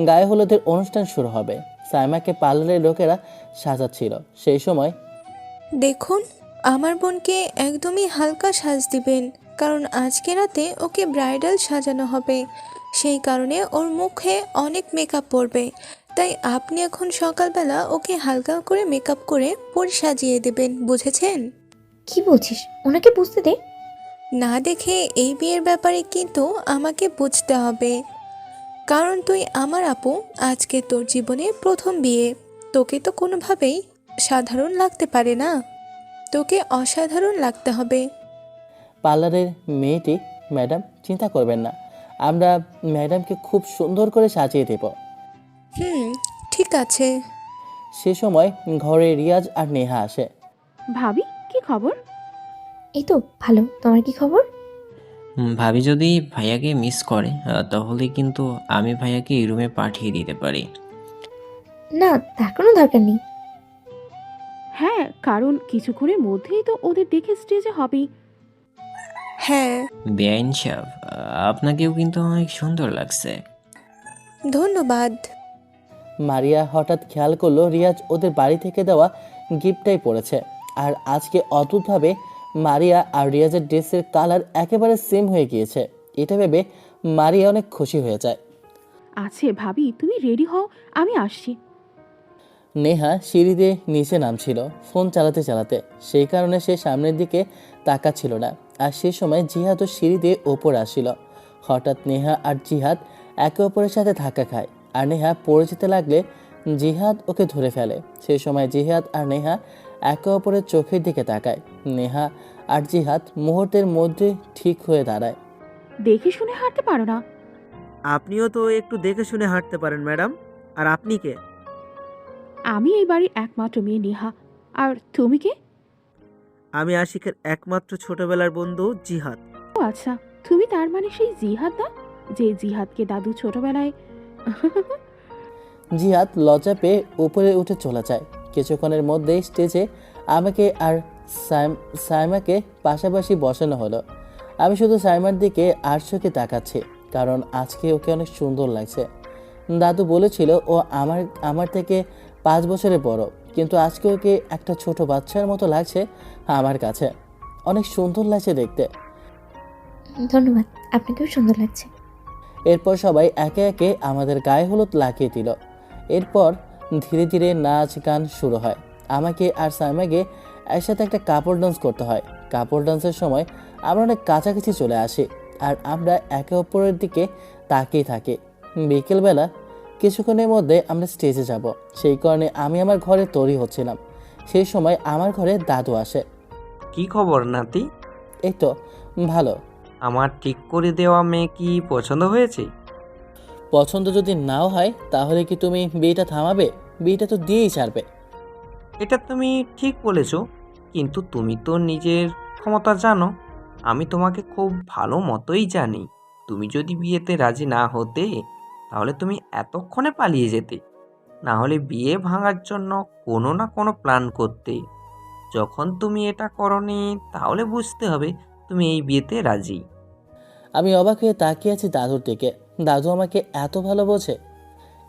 গায়ে হলুদের অনুষ্ঠান শুরু হবে। সাইমাকে পার্লারের লোকেরা সাজাচ্ছিল। সেই সময়, দেখুন, আমার বোনকে একদমই হালকা সাজ দিবেন, কারণ আজকে রাতে ওকে ব্রাইডাল সাজানো হবে। সেই কারণে ওর মুখে অনেক মেকআপ পড়বে। তাই আপনি এখন সকালবেলা ওকে হালকা করে মেকআপ করে পরে সাজিয়ে দেবেন, বুঝেছেন? কি বলছিস? ওনাকে বুঝতে দে। না দেখে এই বিয়ের ব্যাপারে কিন্তু আমাকে বুঝতে হবে, কারণ তুই আমার আপু। আজকে তোর জীবনে প্রথম বিয়ে, তোকে তো কোনোভাবেই সাধারণ লাগতে পারে না, তোকে অসাধারণ লাগতে হবে। পার্লারের মেয়েটি, ম্যাডাম চিন্তা করবেন না, আমরা ম্যাডামকে খুব সুন্দর করে সাজিয়ে দেব। ঠিক আছে। সে সময় ঘরে রিয়াজ আর নেহা আসে। ভাবি, কি খবর? এই তো ভালো, তোমার কি খবর? ভাবি যদি ভাইয়াকে মিস করে তাহলে কিন্তু আমি ভাইয়াকে এই রুমে পাঠিয়ে দিতে পারি। না, তার কোনো দরকার নেই। হ্যাঁ, কারণ কিছুক্ষণের মধ্যেই তো ওদের দেখে স্টেজে হবেই। হ্যাঁ, বেআইন সাহেব, আপনাকেও কিন্তু অনেক সুন্দর লাগছে। ধন্যবাদ। মারিয়া হঠাৎ খেয়াল করলো রিয়াজ ওদের বাড়ি থেকে দেওয়া গিফটটাই পড়েছে। আর আজকে অদ্ভুতভাবে মারিয়া আর রিয়াজের ড্রেসের কালার একেবারে সেম হয়ে গিয়েছে। এটা ভেবে মারিয়া অনেক খুশি হয়ে যায়। আছে ভাবি, তুমি রেডি হও, আমি আসছি। নেহা সিঁড়ি দিয়ে নিচে নামছিল ফোন চালাতে চালাতে, সেই কারণে সে সামনের দিকে তাকাচ্ছিল না। আর সে সময় জিহাদও সিঁড়ি দিয়ে ওপর আসছিল। হঠাৎ নেহা আর জিহাদ একে অপরের সাথে ধাক্কা খায়, আর নেহা পড়ে যেতে লাগলে জিহাদ ওকে ধরে ফেলে। সেই সময় জিহাদ আর নেহা একে অপরের চোখের দিকে তাকায়। নেহা আর জিহাদ মুহূর্তের মধ্যে ঠিক হয়ে দাঁড়ায়। দেখে শুনে হাঁটতে পারো না? আপনিও তো একটু দেখে শুনে হাঁটতে পারেন ম্যাডাম। আর আপনি কে? আমি এই বাড়ির একমাত্র মেয়ে নেহা। আর তুমি কে? আমি আশিকের একমাত্র ছোটবেলার বন্ধু জিহাদ। ও আচ্ছা, তুমি তার মানে সেই জিহাদ না, যে জিহাদকে দাদু ছোটবেলায়। জিহাদ লজ্জা পেয়ে উপরে উঠে চলে যায়। কিছুক্ষণের মধ্যেই স্টেজে আমাকে আর সাইমাকে পাশাপাশি বসানো হলো। আমি শুধু সাইমার দিকে আর চোখে তাকাচ্ছি, কারণ আজকে ওকে অনেক সুন্দর লাগছে। দাদু বলেছিল ও আমার থেকে 5 বছরের বড়, কিন্তু আজকে ওকে একটা ছোট বাচ্চার মতো লাগছে আমার কাছে। অনেক সুন্দর লাগছে দেখতে। ধন্যবাদ, আপনাকেও সুন্দর লাগছে। এরপর সবাই একে একে আমাদের গায়ে হলুদ লাগিয়ে দিল। এরপর ধীরে ধীরে নাচ গান শুরু হয়। আমাকে আর সাইমাকে একসাথে একটা কাপড় ডান্স করতে হয়। কাপড় ডান্সের সময় আমরা অনেক কাছাকাছি চলে আসি, আর আমরা একে অপরের দিকে তাকিয়ে থাকি। বিকেলবেলা কিছুক্ষণের মধ্যে আমরা স্টেজে যাব। সেই কারণে আমি আমার ঘরে তৈরি হচ্ছিলাম। সেই সময় আমার ঘরে দাদু আসে। কি খবর নাতি? এই তো ভালো। আমার ঠিক করে দেওয়া মেয়ে কি পছন্দ হয়েছে? পছন্দ যদি নাও হয় তাহলে কি তুমি বিয়েটা থামাবে? বিয়েটা তো দিয়েই ছাড়বে। এটা তুমি ঠিক বলেছ, কিন্তু তুমি তো নিজের ক্ষমতা জানো। আমি তোমাকে খুব ভালো মতোই জানি। তুমি যদি বিয়েতে রাজি না হতে, তাহলে তুমি এতক্ষণে পালিয়ে যেতে। না হলে বিয়ে ভাঙার জন্য কোনো না কোনো প্ল্যান করতে। যখন তুমি এটা করনি, তাহলে বুঝতে হবে তুমি এই বিয়েতে রাজি। আমি অবাক হয়ে তাকিয়ে আছি দাদুর দিকে। দাদু আমাকে এত ভালো বোঝে।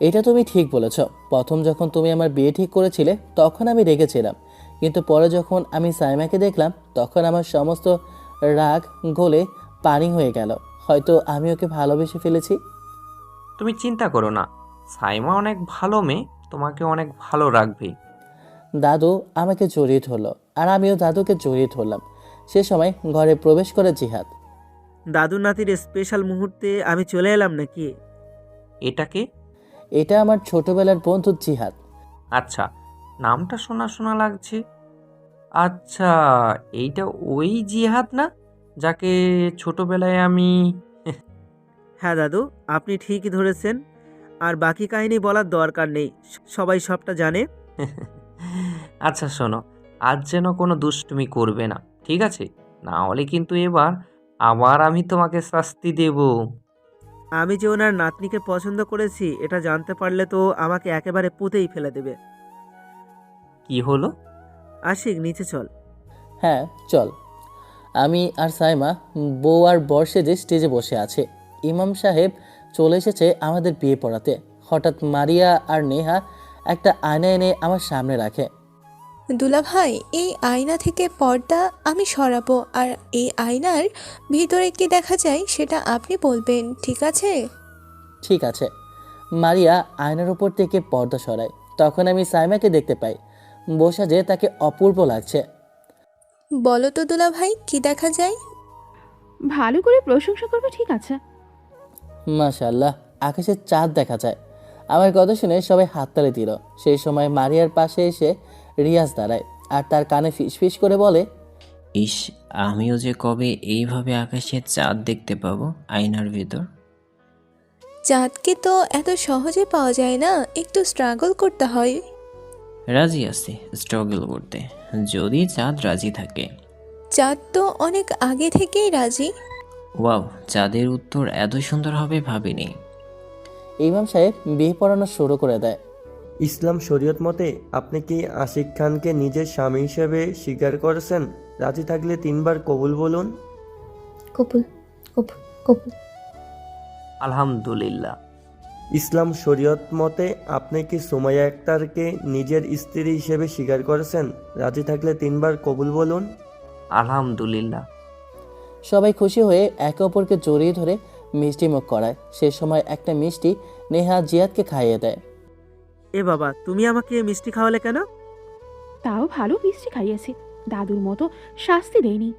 এটা তুমি ঠিক বলেছ। প্রথম যখন তুমি আমার বিয়ে ঠিক করেছিলে তখন আমি রেগেছিলাম, কিন্তু পরে যখন আমি সাইমাকে দেখলাম তখন আমার সমস্ত রাগ গলে পানি হয়ে গেল। হয়তো আমি ওকে ভালোবেসে ফেলেছি। তুমি চিন্তা করো না, সাইমা অনেক ভালো মেয়ে, তোমাকে অনেক ভালো রাখবে। দাদু আমাকে জড়িয়ে ধরলো আর আমিও দাদুকে জড়িয়ে ধরলাম। সে সময় ঘরে প্রবেশ করে জিহাদ। দাদু নাতির স্পেশাল মুহূর্তে আমি চলে এলাম নাকি? এটাকে? এটা আমার ছোটবেলার বন্ধু জিহাদ। আচ্ছা, নামটা শোনা শোনা লাগছে। আচ্ছা, এইটা ওই জিহাদ না, যাকে ছোটবেলায় আমি হ্যাঁ দাদু, আপনি ঠিকই ধরেছেন। আর বাকি কাহিনী বলার দরকার নেই, সবাই সবটা জানে। আচ্ছা শোনো, আজ যেন কোনো দুষ্টুমি করবে না, ঠিক আছে? না হলে কিন্তু এবার আবার আমি তোমাকে শাস্তি দেব। আমি যে ওনার নাতনিকে পছন্দ করেছি এটা জানতে পারলে তো আমাকে একেবারে পুঁতেই ফেলে দেবে। কি হলো? আশিক, নিচে চল। হ্যাঁ চল। আমি আর সাইমা বউ আর বর সেজে স্টেজে বসে আছে। ইমাম সাহেব চলে এসেছে আমাদের বিয়ে পড়াতে। হঠাৎ মারিয়া আর নেহা একটা আয়না এনে আমার সামনে রাখে। দুলাভাই, এই আয়না থেকে পর্দা আমি সরাবো, আর এই আয়নার ভিতরে কি দেখা যায় সেটা আপনি বলবেন, ঠিক আছে? ঠিক আছে। মারিয়া আয়নার উপর থেকে পর্দা সরায়। তখন আমি সাইমাকে দেখতে পাই। বসা যে তাকে অপূর্ব লাগছে। বলো তো দুলাভাই, কি দেখা যায়? ভালো করে প্রশংসা করবে, ঠিক আছে? মাশাআল্লাহ, আকাশের চাঁদ দেখা যায়। আমার কথা শুনে সবাই হাততালি দিল। সেই সময় মারিয়ার পাশে এসে রিয়াজ দাঁড়ায় আর তার কানে ফিসফিস করে বলে, ইস, আমিও যে কবে এইভাবে আকাশে চাঁদ দেখতে পাবো আয়নার ভিতর। চাঁদকে তো এত সহজে পাওয়া যায় না, একটু স্ট্রাগল করতে হয়। রাজি আছি স্ট্রাগল করতে, যদি চাঁদ রাজি থাকে। চাঁদ তো অনেক আগে থেকেই রাজি। ওয়াও, চাঁদের উত্তর এত সুন্দর হবে ভাবিনি। ইমাম সাহেব বিয়ে পড়ানো শুরু করে দেয়। ইসলাম শরীয়ত মতে আপনি কি আশিক খানকে নিজের স্বামী হিসেবে স্বীকার করেছেন? রাজি থাকলে 3 বার কবুল বলুন। কবুল, কবুল, কবুল। আলহামদুলিল্লাহ। ইসলাম শরীয়ত মতে আপনি কি সুমাইয়া আক্তারকে নিজের স্ত্রী হিসেবে স্বীকার করেছেন? রাজি থাকলে 3 বার কবুল বলুন। আলহামদুলিল্লাহ। সবাই খুশি হয়ে একে অপরকে জড়িয়ে ধরে মিষ্টি মুখ করায়। সে সময় একটা মিষ্টি নেহা জিয়াদকে খাইয়ে দেয়। এ বাবা, তুমি আমাকে মিষ্টি খাওয়ালে কেন? তাও ভালো, মিষ্টি খাইয়েছি, দাদুর মতো শাস্তি দেয়নি।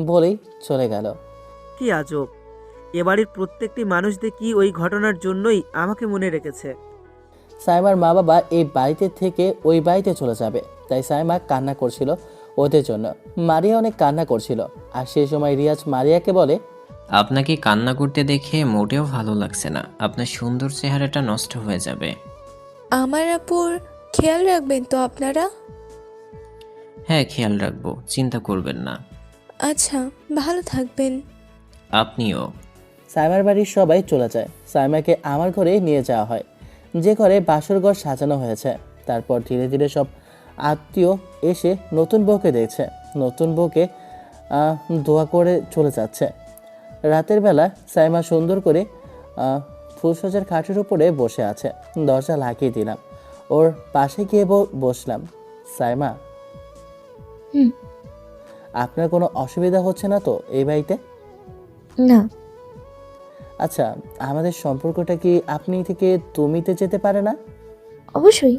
বলেই চলে গেল। কি আজব, এবাড়ির প্রত্যেকটি মানুষ দেখি ওই ঘটনার জন্যই আমাকে মনে রেখেছে। সাইমার মা বাবা এই বাড়িতে থেকে ওই বাড়িতে চলে যাবে, তাই সাইমা কান্না করছিল ওদের জন্য। মারিয়া অনেক কান্না করছিল। আর সেই সময় রিয়াজ মারিয়াকে বলে, আপনাকে কান্না করতে দেখে মোটেও ভালো লাগছে না, আপনার সুন্দর চেহারাটা নষ্ট হয়ে যাবে। আমার আপুর খেয়াল রাখবেন তো আপনারা? হ্যাঁ, খেয়াল রাখবো, চিন্তা করবেন না। আচ্ছা, ভালো থাকবেন। আপনিও। সাইমার বাড়ির সবাই চলে যায়। সাইমাকে আমার ঘরে নিয়ে যাওয়া হয়, যে ঘরে বাসর ঘর সাজানো হয়েছে। তারপর ধীরে ধীরে সব আত্মীয় এসে নতুন বউকে দেখছে। নতুন বউকে দোয়া করে চলে যাচ্ছে। রাতের বেলা সাইমা সুন্দর করে ফুলসজ্জার খাটের উপরে বসে আছে। দরজা লাগিয়ে দিলাম, ওর পাশে গিয়ে বসলাম। সাইমা, আপনার কোনো অসুবিধা হচ্ছে না তো এই বাড়িতে? না। আচ্ছা, আমাদের সম্পর্কটা কি আপনি থেকে তুমিতে যেতে পারে না? অবশ্যই।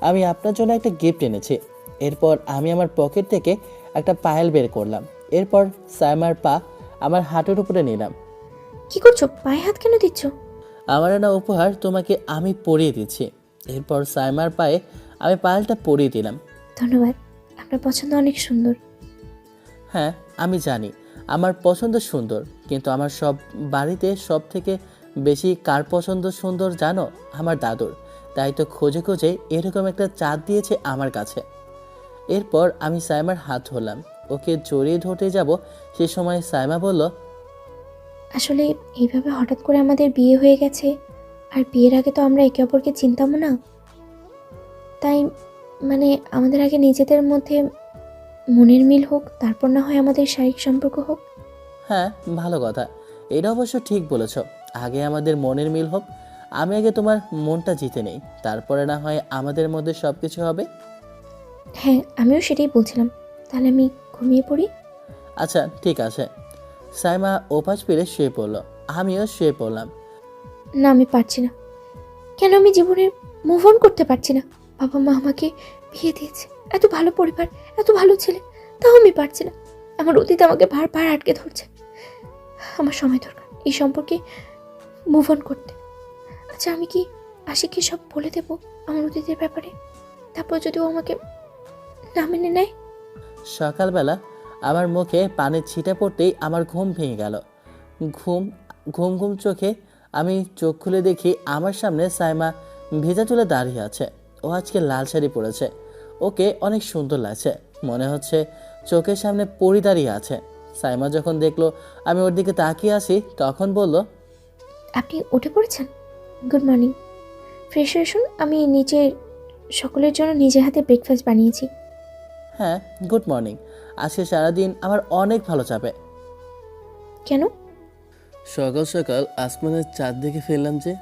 আমি আপনার জন্য একটা গিফট এনেছি। এরপর আমি আমার পকেট থেকে একটা পায়েল বের করলাম। এরপর সাইমার পা আমার হাঁটুর উপরে নিলাম। কি করছো? পায়ে হাত কেন দিচ্ছ? আমার আনা উপহার তোমাকে আমি পরিয়ে দিচ্ছি। এরপর সাইমার পায়ে আমি পায়েলটা পরিয়ে দিলাম। ধন্যবাদ, আপনার পছন্দ অনেক সুন্দর। হ্যাঁ আমি জানি আমার পছন্দ সুন্দর, কিন্তু আমার সব বাড়িতে সব থেকে বেশি কার পছন্দ সুন্দর জানো? আমার দাদুর। তাই তো খোঁজে খোঁজে এরকম একটা চাঁদ দিয়েছে আমার কাছে। এরপর আমি সাইমার হাত ধরলাম, ওকে জড়িয়ে ধরতে যাব, সে সময় সাইমা বলল, আসলে এইভাবে হঠাৎ করে আমাদের বিয়ে হয়ে গেছে, আর বিয়ের আগে তো আমরা একে অপরকে চিনতামও না। তাই মানে আমাদের আগে নিজেদের মধ্যে মনের মিল হোক, তারপর না হয় আমাদের শারীরিক সম্পর্ক হোক। হ্যাঁ ভালো কথা, এটা অবশ্য ঠিক বলেছ। আগে আমাদের মনের মিল হোক, আমি আগে তোমার মনটা জিতে নেই, তারপরে না হয় আমাদের মধ্যে সব কিছু হবে। হ্যাঁ, আমিও সেটাই বলছিলাম। তাহলে আমি ঘুমিয়ে পড়ি। আচ্ছা ঠিক আছে। সাইমা ওপাশ ফিরে শুয়ে পড়লো, আমিও শুয়ে পড়লাম। না, আমি পারছি না। কেন আমি জীবনে মুভ অন করতে পারছি না? বাবা মা আমাকে বিয়ে দিয়েছে, এত ভালো পরিবার, এত ভালো ছেলে, তাও আমি পারছি না। আমার অতীত আমাকে বারবার আটকে ধরছে। আমার সময় দরকার এই সম্পর্কে মুভ অন করতে। আচ্ছা, আমি কি আশিককে সব বলে দেবো আমার অতীতের ব্যাপারে? তারপর যদি ও আমাকে না মেনে নেয়? সকালবেলা আমার মুখে পানির ছিটা পড়তেই আমার ঘুম ভেঙে গেল। ঘুম ঘুম ঘুম চোখে আমি চোখ খুলে দেখি আমার সামনে সাইমা ভেজা চুলে দাঁড়িয়ে আছে। ও আজকে লাল শাড়ি পরেছে, ওকে অনেক সুন্দর লাগছে, মনে হচ্ছে চোখের সামনে পরি দাঁড়িয়ে আছে। সাইমা যখন দেখলো আমি ওর দিকে তাকিয়ে আছি, তখন বলল, আপনি উঠে পড়েছেন? Good morning. ফ্রেশ হয়ে শুন, আমি নিজের সকলের জন্য নিজের হাতে ব্রেকফাস্ট বানিয়েছি। হ্যাঁ গুড মর্নিং। আজকে সারাদিন আমার অনেক ভালো যাবে। কেন? সকাল সকাল আসমানের চাঁদ দেখে ফেললাম যে।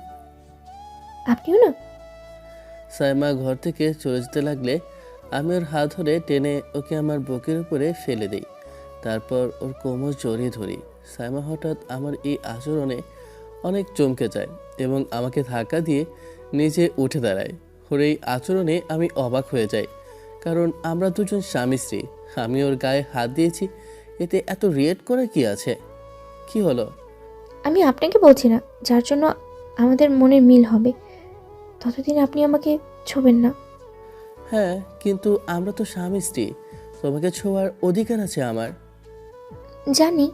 আপনিও না? সাইমা ঘর থেকে চলে যেতে লাগলে আমি ওর হাত ধরে টেনে ওকে আমার বুকের উপরে ফেলে দিই, তারপর ওর কোমর জড়িয়ে ধরি। সাইমা হঠাৎ আমার এই আচরণে অনেক চমকে যায় এবং আমাকে ধাক্কা দিয়ে নিজে উঠে দাঁড়ায়। ওর এই আচরণে আমি অবাক হয়ে যাই, কারণ আমরা দুজন স্বামী স্ত্রী। আমি ওর গায়ে হাত দিয়েছি, এতে এত রিয়েক্ট করে কি আছে? কি হলো? আমি আপনাকে বলছি না, যার জন্য আমাদের মনের মিল হবে ততদিন আপনি আমাকে ছোবেন না। হ্যাঁ কিন্তু আমরা তো স্বামী স্ত্রী, তোমাকে ছোঁয়ার অধিকার আছে আমার। জানি,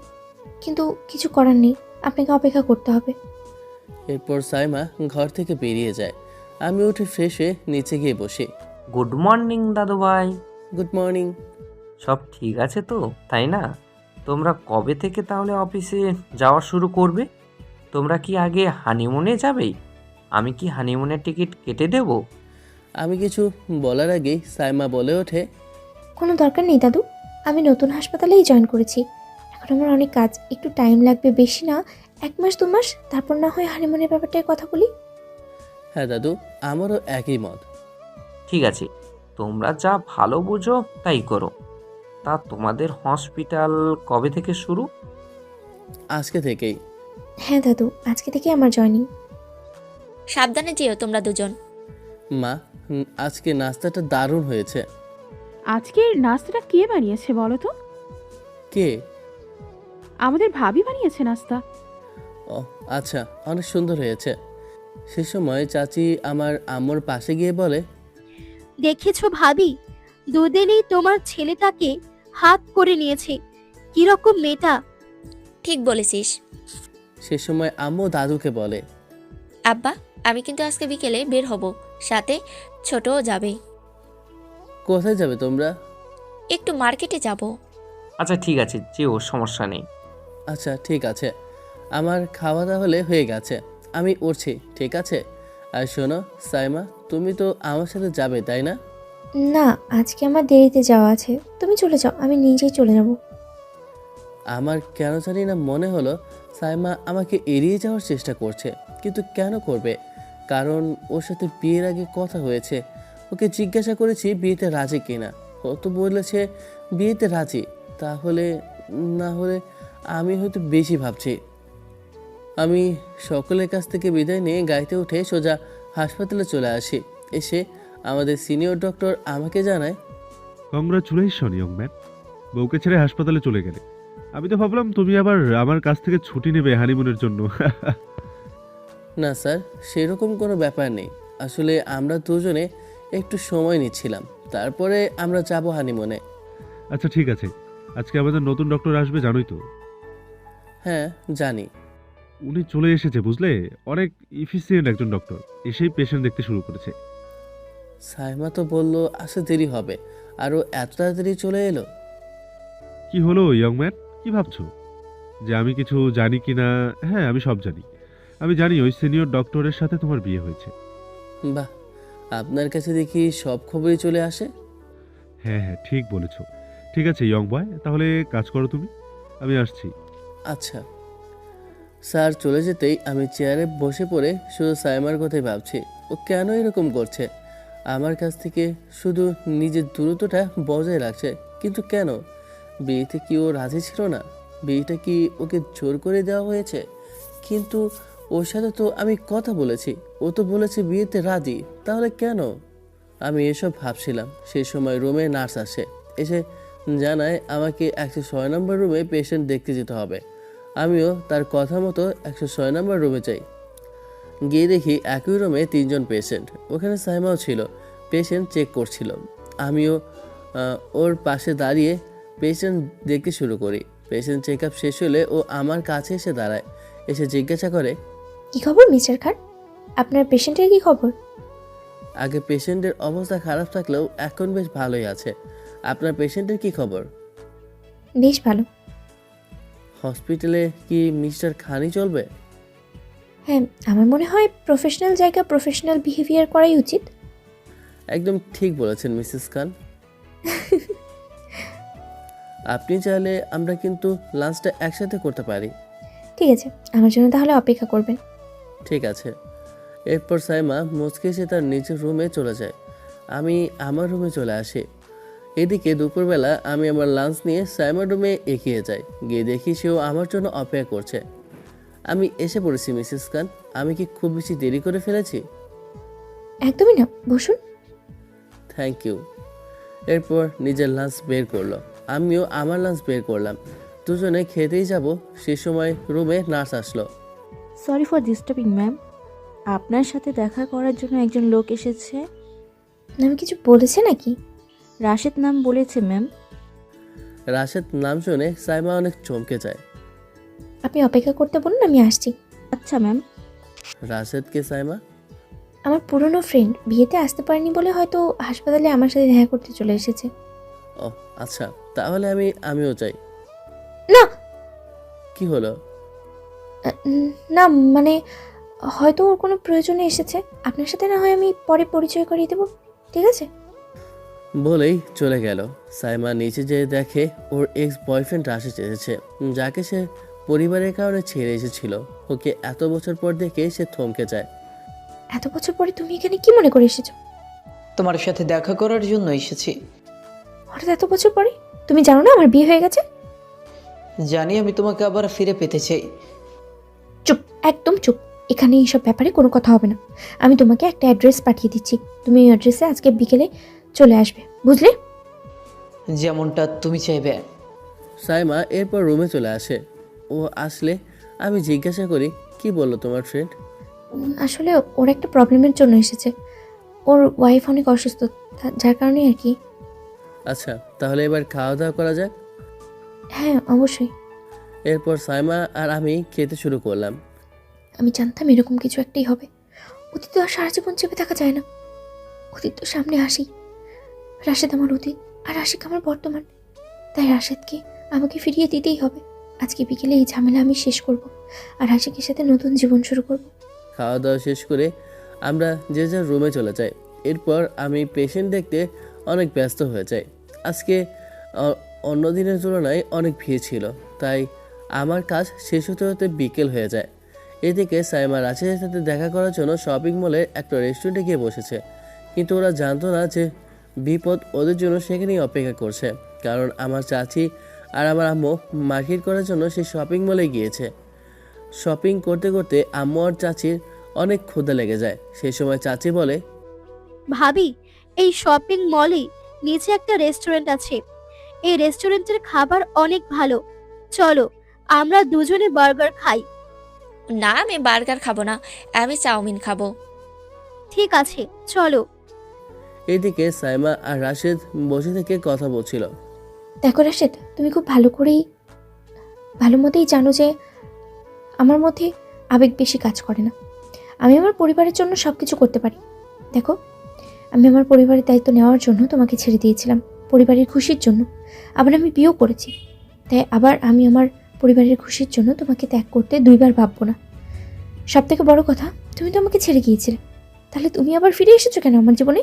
কিন্তু কিছু করার নেই, আপনাকে অপেক্ষা করতে হবে। এরপর সাইমা ঘর থেকে বেরিয়ে যায়। আমি উঠে ফ্রেশ হয়ে নিচে গিয়ে বসি। গুড মর্নিং দাদু ভাই। Good morning. সব ঠিক আছে তো, তাই না? তোমরা কবে থেকে তাহলে অফিসে যাওয়া শুরু করবে? তোমরা কি আগে হানিমুনে যাবে? আমি কি হানিমুনের টিকিট কেটে দেব? আমি কিছু বলার আগেই সাইমা বলে ওঠে, কোনো দরকার নেই দাদু, আমি নতুন হাসপাতালেই জয়েন করেছি। এখন আমার অনেক কাজ, একটু টাইম লাগবে, বেশি না 1 মাস 2 মাস, তারপর না হয় হানিমুনের ব্যাপারটায় কথা বলি। হ্যাঁ দাদু, আমারও একই মত। ঠিক আছে, তোমরা যা ভালো বুঝো তাই করো। তা তোমাদের হসপিটাল কবে থেকে শুরু? আজকে থেকেই। হ্যাঁ দাদু, আজকে থেকে আমার জয়েনিং। সাবধানে যেও তোমরা দুজন। মা, আজকে নাস্তাটা দারুণ হয়েছে। আজকের নাস্তাটা কে বানিয়েছে বলো তো? কে? আমাদের ভাবি বানিয়েছে নাস্তা। ও আচ্ছা, অনেক সুন্দর হয়েছে। সে সময় চাচি আমার আম্মুর পাশে গিয়ে বলে, দেখেছো ভাবি, দুদিনই তোমার ছেলেটাকে হাত করে নিয়েছে, কিরকম মেয়েটা। ঠিক বলেছিস। সে সময় আম্মু দাদুকে বলে, আব্বা, আমি কিন্তু আজকে বিকেলে বের হব, সাথে ছোটও যাবে। কোথায় যাবে তোমরা? একটু মার্কেটে যাব। আচ্ছা ঠিক আছে, যেও, সমস্যা নেই। আচ্ছা ঠিক আছে, আমার খাওয়া তাহলে হয়ে গেছে, আমি উঠছি, ঠিক আছে? আর শোনো সাইমা, তুমি তো আমার সাথে যাবে তাই না? না, আজকে আমার দেরিতে যাওয়া আছে, তুমি চলে যাও, আমি নিজেই চলে যাব। আমার কেন জানি না মনে হলো সাইমা আমাকে এড়িয়ে যাওয়ার চেষ্টা করছে, কিন্তু কেন করবে? কারণ ওর সাথে বিয়ের আগে কথা হয়েছে, ওকে জিজ্ঞাসা করেছি বিয়েতে রাজি কিনা, ও তো বলেছে বিয়েতে রাজি। তাহলে না হলে আমি হয়তো বেশি ভাবছি। আমি সকলের কাছ থেকে বিদায় নিয়ে গাড়িতে উঠে সোজা হাসপাতালে চলে আসি। এসে আমাদের সিনিয়র ডক্টর আমাকে জানায়, কংগ্রাচুলেশন ইয়ং ম্যান, বউকে ছেড়ে হাসপাতালে চলে গেলে। আমি তো ভাবলাম তুমি আবার আমার কাছ থেকে ছুটি নেবে হানিমুনের জন্য। না স্যার, সেরকম কোনো ব্যাপার নেই। আসলে আমরা দুজনে একটু সময় নিচ্ছিলাম, তারপরে আমরা যাব হানিমুনে। আচ্ছা ঠিক আছে, আজকে আমাদের নতুন ডক্টর আসবে জানোই তো। হ্যাঁ জানি। উনি চলে এসেছে বুঝলে, অনেক ইফিসিয়েন্ট একজন ডক্টর, এসেই পেশেন্ট দেখতে শুরু করেছে। সাইমা তো বললো আসতে দেরি হবে, আরও এত তাড়াতাড়ি চলে এলো। কি হলো ইয়ং ম্যান, কি ভাবছো যে আমি কিছু জানি কি না? হ্যাঁ আমি সব জানি। আমি জানি ওই সিনিয়র ডক্টরের সাথে তোমার বিয়ে হয়েছে। বাহ, আপনার কাছে দেখি সব খবরই চলে আসে। হ্যাঁ হ্যাঁ ঠিক বলেছো। ঠিক আছে ইয়ং বয়, তাহলে কাজ করো তুমি, আমি আসছি। আচ্ছা। স্যার চলে যেতেই আমি চেয়ারে বসে পড়ে শুধু সাইমার কথাই ভাবছি। ও কেন এরকম করছে? আমার কাছ থেকে শুধু নিজের দূরত্বটা বজায় রাখছে, কিন্তু কেন? বিয়েতে কি ও রাজি ছিল না? বিয়েটা কি ওকে জোর করে দেওয়া হয়েছে? কিন্তু ওর সাথে তো আমি কথা বলেছি, ও তো বলেছে বিয়েতে রাজি, তাহলে কেন? আমি এসব ভাবছিলাম, সেই সময় রুমে নার্স আসে, এসে জানায় আমাকে 106 নম্বর রুমে পেশেন্ট দেখতে যেতে হবে। আমিও তার কথা মতো 106 নম্বর রুমে যাই। গিয়ে দেখি একই রুমে 3 জন পেশেন্ট, ওখানে সাইমাও ছিল, পেশেন্ট চেক করছিল। আমিও ওর পাশে দাঁড়িয়ে পেশেন্ট দেখতে শুরু করি। পেশেন্ট চেক আপ শেষ হলে ও আমার কাছে এসে দাঁড়ায়, এসে জিজ্ঞাসা করে, কি খবর মিস্টার খান, আপনার পেশেন্টের কি খবর? আগে পেশেন্টের অবস্থা খারাপ থাকলেও এখন বেশ ভালোই আছে। আপনার পেশেন্টের কি খবর? বেশ ভালো। হসপিটালে কি মিস্টার খানই চলবে? হ্যাঁ, আমার মনে হয় প্রফেশনাল জায়গা প্রফেশনাল বিহেভিয়ার করাই উচিত। একদম ঠিক বলেছেন মিসেস খান। আপনি চাইলে আমরা কিন্তু লাঞ্চটা একসাথে করতে পারি। ঠিক আছে, আমার জন্য তাহলে অপেক্ষা করবেন। ঠিক আছে। এরপর সাইমা মুচকে এসে তার নিজের রুমে চলে যায়, আমি আমার রুমে চলে আসি। এদিকে দুপুরবেলা আমি আমার লাঞ্চ নিয়ে সাইমার রুমে এগিয়ে যাই, গিয়ে দেখি সেও আমার জন্য অপেক্ষা করছে। আমি এসে পড়েছি মিসেস খান, আমি কি খুব বেশি দেরি করে ফেলেছি? একদমই না, বসুন। Thank you. এরপর নিজের লাঞ্চ বের করলো, আমিও আমার লাঞ্চ বের করলাম, দুজনে খেতেই যাব। সে সময় রুমে নার্স আসলো। সরি ফর ডিস্টার্বিং ম্যাম, আপনার সাথে দেখা করার জন্য একজন লোক এসেছে। আমি কিছু বলেছে নাকি? রাশেদ নাম বলেছে ম্যাম। রাশেদ নাম শুনে সাইমা অনেক চমকে যায়। আপনি অপেক্ষা করতে বলুন, আমি আসছি। আচ্ছা ম্যাম। রাশেদ কে সাইমা? আমার পুরনো ফ্রেন্ড, বিয়েতে আসতে পারেনি বলে হয়তো হাসপাতালে আমার সাথে দেখা করতে চলে এসেছে। ও আচ্ছা, তাহলে আমিও চাই। না। কি হলো? না মানে হয়তো ওর কোনো প্রয়োজনে এসেছে, আপনার সাথে না হয় আমি পরে পরিচয় করিয়ে দেবো, ঠিক আছে? বলেই চলে গেল। সাইমা নিচে যেয়ে দেখে ওর এক্স বয়ফ্রেন্ড রাশেদ এসেছে, যাকে সে পরিবারের কারণে ছেড়ে এসেছিল। ওকে এত বছর পর দেখে সে থমকে যায়। এত বছর পরে তুমি এখানে কি মনে করে এসেছো? তোমার সাথে দেখা করার জন্য এসেছি। হঠাৎ এত বছর পরে? তুমি জানো না আমার বিয়ে হয়ে গেছে? জানি, আমি তোমাকে আবার ফিরে পেতে চাই। চুপ, একদম চুপ। এখানে এইসব ব্যাপারে কোনো কথা হবে না। আমি তোমাকে একটা অ্যাড্রেস পাঠিয়ে দিচ্ছি, তুমি এই অ্যাড্রেসে আজকে বিকেলে চলে আসবে, বুঝলে? যেমনটা তুমি চাইবে। সাইমা এরপর রুমে চলে আসে। ও আসলে আমি জিজ্ঞাসা করি, কি বললো তোমার ফ্রেন্ড? আসলে ওর একটা প্রবলেমের জন্য এসেছে, ওর ওয়াইফ অনেক অসুস্থ, যার কারণে আর কি। আচ্ছা, তাহলে এবার খাওয়া দাওয়া করা যাক। হ্যাঁ অবশ্যই। এরপর সাইমা আর আমি খেতে শুরু করলাম। আমি জানতাম এরকম কিছু একটাই হবে। অতীত আর সারা জীবন চেপে থাকা যায় না। অতীত তো সামনে আসি। রাশেদ আমার অতীত আর আশিক আমার বর্তমান, তাই রাশেদকে আমাকে ফিরিয়ে দিতেই হবে। আজকে বিকেলে এই ঝামেলা আমি শেষ করব আর আশিকের সাথে নতুন জীবন শুরু করব। খাওয়া দাওয়া শেষ করে আমরা যে যার রুমে চলে যাই। এরপর আমি পেশেন্ট দেখতে অনেক ব্যস্ত হয়ে যাই। আজকে অন্য দিনের তুলনায় অনেক ভিড় ছিল, তাই আমার কাজ শেষ হতে হতে বিকেল হয়ে যায়। এদিকে সাইমা রাশেদের সাথে দেখা করার জন্য শপিং মলের একটা রেস্টুরেন্টে গিয়ে বসেছে, কিন্তু ওরা জানতো না যে বিপদ ওদের জন্য সেখানেই অপেক্ষা করছে, কারণ আমার চাচি আর আমার আম্মু মার্কেট করার জন্য সেই শপিং মলে গিয়েছে। শপিং করতে করতে আম্মু আর চাচির অনেক ক্ষুধা লেগে যায়। সেই সময় চাচি বলে, ভাবি, এই শপিং মলে নিচে একটা রেস্টুরেন্ট আছে, এই রেস্টুরেন্টের খাবার অনেক ভালো, চলো আমরা দুজনে বার্গার খাই। না, আমি বার্গার খাবো না, আমি চাউমিন খাবো। ঠিক আছে, চলো। এদিকে সাইমা আর রাশেদ বসে থেকে কথা বলছিল। দেখো রাশেদ, তুমি খুব ভালো মতোই জানো যে আমার মধ্যে আবেগ বেশি কাজ করে না। আমি আমার পরিবারের জন্য সব কিছু করতে পারি। দেখো, আমি আমার পরিবারের দায়িত্ব নেওয়ার জন্য তোমাকে ছেড়ে দিয়েছিলাম, পরিবারের খুশির জন্য। আবার আমি বিয়েও করেছি, তাই আবার আমি আমার পরিবারের খুশির জন্য তোমাকে ত্যাগ করতে দুইবার ভাববো না। সব থেকে বড় কথা, তুমি তো আমাকে ছেড়ে গিয়েছিলে, তাহলে তুমি আবার ফিরে এসেছো কেন আমার জীবনে?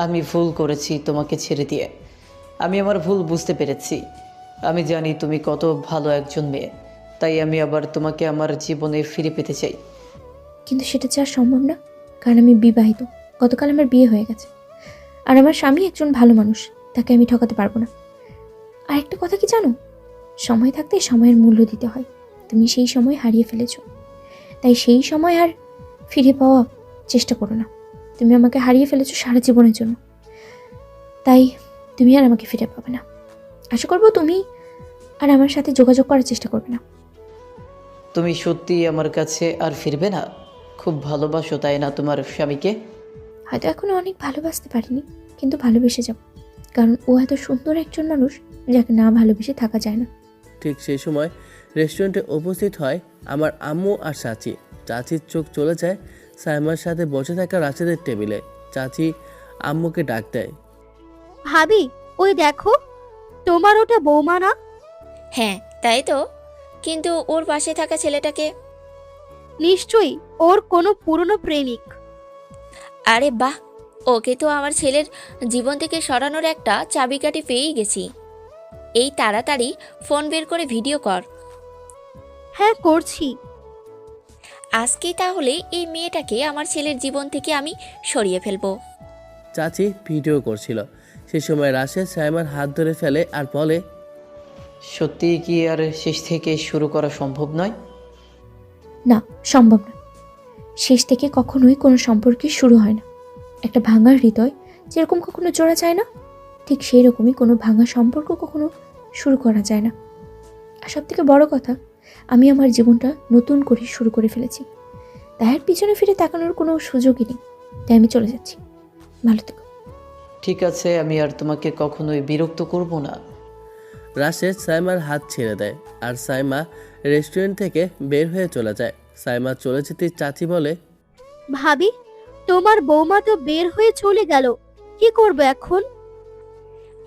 আমি ভুল করেছি তোমাকে ছেড়ে দিয়ে। আমি আমার ভুল বুঝতে পেরেছি। আমি জানি তুমি কত ভালো একজন মেয়ে, তাই আমি আবার তোমাকে আমার জীবনে ফিরে পেতে চাই। কিন্তু সেটা চাওয়া সম্ভব না, কারণ আমি বিবাহিত। গতকাল আমার বিয়ে হয়ে গেছে, আর আমার স্বামী একজন ভালো মানুষ, তাকে আমি ঠকাতে পারবো না। আর একটা কথা কি জানো, সময় থাকতে সময়ের মূল্য দিতে হয়। তুমি সেই সময় হারিয়ে ফেলেছো, তাই সেই সময় আর ফিরে পাওয়া চেষ্টা করো না। তুমি আমাকে হারিয়ে ফেলেছো সারা জীবনের জন্য, তাই তুমি আর আমাকে ফিরে পাবে না। আশা করবো তুমি আর আমার সাথে যোগাযোগ করার চেষ্টা করবে না। তুমি সত্যি আমার কাছে আর ফিরবে না? খুব ভালোবাসো তাই না তোমার স্বামীকে? হয়তো এখনো অনেক ভালোবাসতে পারিনি, কিন্তু ভালোবেসে যাব, কারণ ও এত সুন্দর একজন মানুষ যাকে না ভালোবেসে থাকা যায় না। ঠিক সেই সময় রেস্টুরেন্টে উপস্থিত হয় আমার আম্মু আর চাচি। চাচির চোখ চলে যায় সাইমার সাথে বসে থাকা রাশেদের টেবিলে। চাচি আম্মুকে ডাক দেয়। ভাবি, ওই দেখো, তোমার ওটা বৌমা না? হ্যাঁ তাই তো, কিন্তু ওর পাশে থাকা ছেলেটাকে? নিশ্চয়ই ওর কোনো পুরনো প্রেমিক। আরে বাহ, ওকে তো আমার ছেলের জীবন থেকে সরানোর একটা চাবিকাঠি পেয়েই গেছি। এই তাড়াতাড়ি ফোন বের করে ভিডিও কর। হ্যাঁ, করছি। আজকেই তাহলে এই মেয়েটাকে আমার ছেলের জীবন থেকে আমি সরিয়ে ফেলবো। চাচি ভিডিও করছিল। সে সময় রাশেদ সাইমার হাত ধরে ফেলে আর বলে, সত্যি কি আর শেষ থেকে শুরু করা সম্ভব নয়? না, সম্ভব না। শেষ থেকে কখনোই কোনো সম্পর্কে শুরু হয় না। একটা ভাঙা হৃদয় যেরকম কখনো জোড়া যায় না, ঠিক সেই রকমই কোনো ভাঙা সম্পর্ক কখনো শুরু করা যায় না। আর সব থেকে বড় কথা, আমি আমার জীবনটা নতুন করে শুরু করে ফেলেছি, তাই আর পিছনে ফিরে তাকানোর কোনো সুযোগই নেই। তাই আমি চলে যাচ্ছি, ভালো থেকো। ঠিক আছে, আমি আর তোমাকে কখনোই বিরক্ত করব না। রাশেদ সাইমার হাত ছেড়ে দেয় আর সাইমা রেস্টুরেন্ট থেকে বের হয়ে চলে যায়। সাইমা চলে যেতে চাচি বলে, ভাবি, তোমার বৌমা তো বের হয়ে চলে গেল, কি করবো এখন?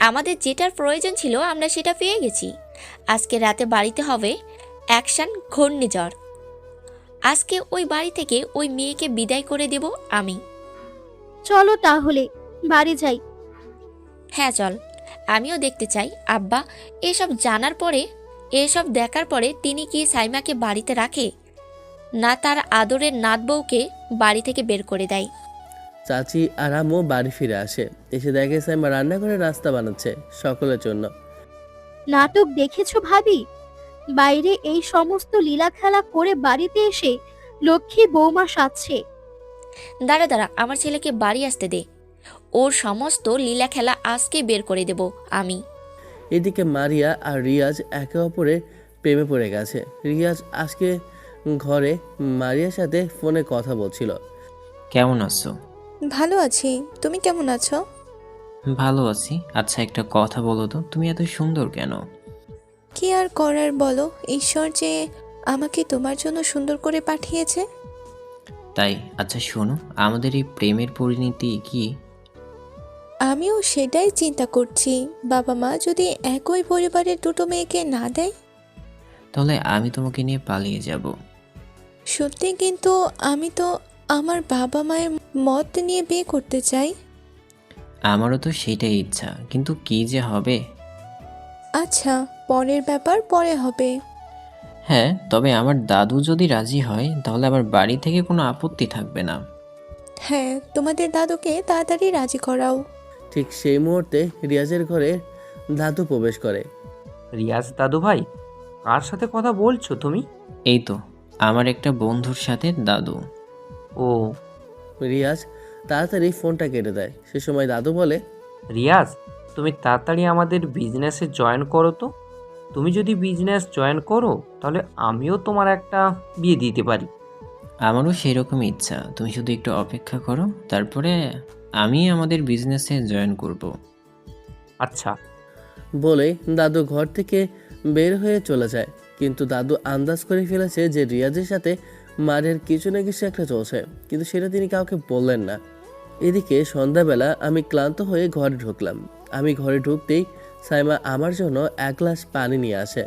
আমাদের যেটার প্রয়োজন ছিল আমরা সেটা পেয়ে গেছি। আজকে রাতে বাড়িতে হবে অ্যাকশন ঘূর্ণিঝড়। আজকে ওই বাড়ি থেকে ওই মেয়েকে বিদায় করে দেব আমি। চলো তাহলে বাড়ি যাই। হ্যাঁ চল, আমিও দেখতে চাই আব্বা এসব জানার পরে, এসব দেখার পরে তিনি কি সাইমাকে বাড়িতে রাখে, না তার আদরের নাত বউকে বাড়ি থেকে বের করে দেয়। চাচি আর আম্মু বাড়ি ফিরে আসে। এসে দেখে সাইমা রান্না করে নাস্তা বানাচ্ছে সকলের জন্য। নাটক দেখেছো ভাবি? বাইরে এই সমস্ত লীলা খেলা করে বাড়িতে এসে লক্ষ্মী বৌমা সাজছে। দাঁড়া দাঁড়া, আমার ছেলেকে বাড়ি আসতে দে, ওর সমস্ত লীলা খেলা আজকে বের করে দেব আমি। এদিকে মারিয়া আর রিয়াজ একে অপরের প্রেমে পড়ে গেছে। রিয়াজ আজকে ঘরে মারিয়ার সাথে ফোনে কথা বলছিল। কেমন আছো? ভালো আছি, তুমি কেমন আছো? ভালো আছি। আচ্ছা একটা কথা বলো তো, তুমি এত সুন্দর কেন? কি আর করার বলো, ঈশ্বর যে আমাকে তোমার জন্য সুন্দর করে পাঠিয়েছে। তাই? আচ্ছা শোনো, আমাদের এই প্রেমের পরিণতি কি? আমিও সেটাই চিন্তা করছি, বাবা মা যদি একই পরিবারের দুটো মেয়েকে না দেয়। তাহলে আমি তোমাকে নিয়ে পালিয়ে যাব। সত্যি, কিন্তু আমি তো আমার বাবা মায়ের মত নিয়ে বিয়ে করতে চাই। আমারও তো সেটাই ইচ্ছা, কিন্তু কি যে হবে। আচ্ছা, পরের ব্যাপার পরে হবে। হ্যাঁ, তবে আমার দাদু যদি রাজি হয় তাহলে আবার বাড়ি থেকে কোনো আপত্তি থাকবে না। হ্যাঁ, তোমাদের দাদুকে তাড়াতাড়ি রাজি করাও। ঠিক সেই মুহূর্তে রিয়াজের ঘরে দাদু প্রবেশ করে। রিয়াজ দাদু ভাই, কার সাথে কথা বলছো তুমি? এই তো আমার একটা বন্ধুর সাথে দাদু। ও। রিয়াজ তাড়াতাড়ি ফোনটা কেটে দেয়। সে সময় দাদু বলে, রিয়াজ, তুমি তাড়াতাড়ি আমাদের বিজনেসে জয়েন করো তো। তুমি যদি বিজনেস জয়েন করো তাহলে আমিও তোমার একটা বিয়ে দিতে পারি। আমারও সেই রকম ইচ্ছা, তুমি শুধু একটু অপেক্ষা করো, তারপরে আমি আমাদের বিজনেসে জয়েন করব। আচ্ছা। বলে দাদু ঘর থেকে বের হয়ে চলে যায়। কিন্তু দাদু আন্দাজ করে ফেলেছে যে রিয়াজের সাথে মারের কিছু না কিছু একটা চলছে, কিন্তু সেটা তিনি কাউকে বললেন না। এদিকে সন্ধ্যাবেলা আমি ক্লান্ত হয়ে ঘরে ঢুকলাম। আমি ঘরে ঢুকতেই সাইমা আমার জন্য এক গ্লাস পানি নিয়ে আসে।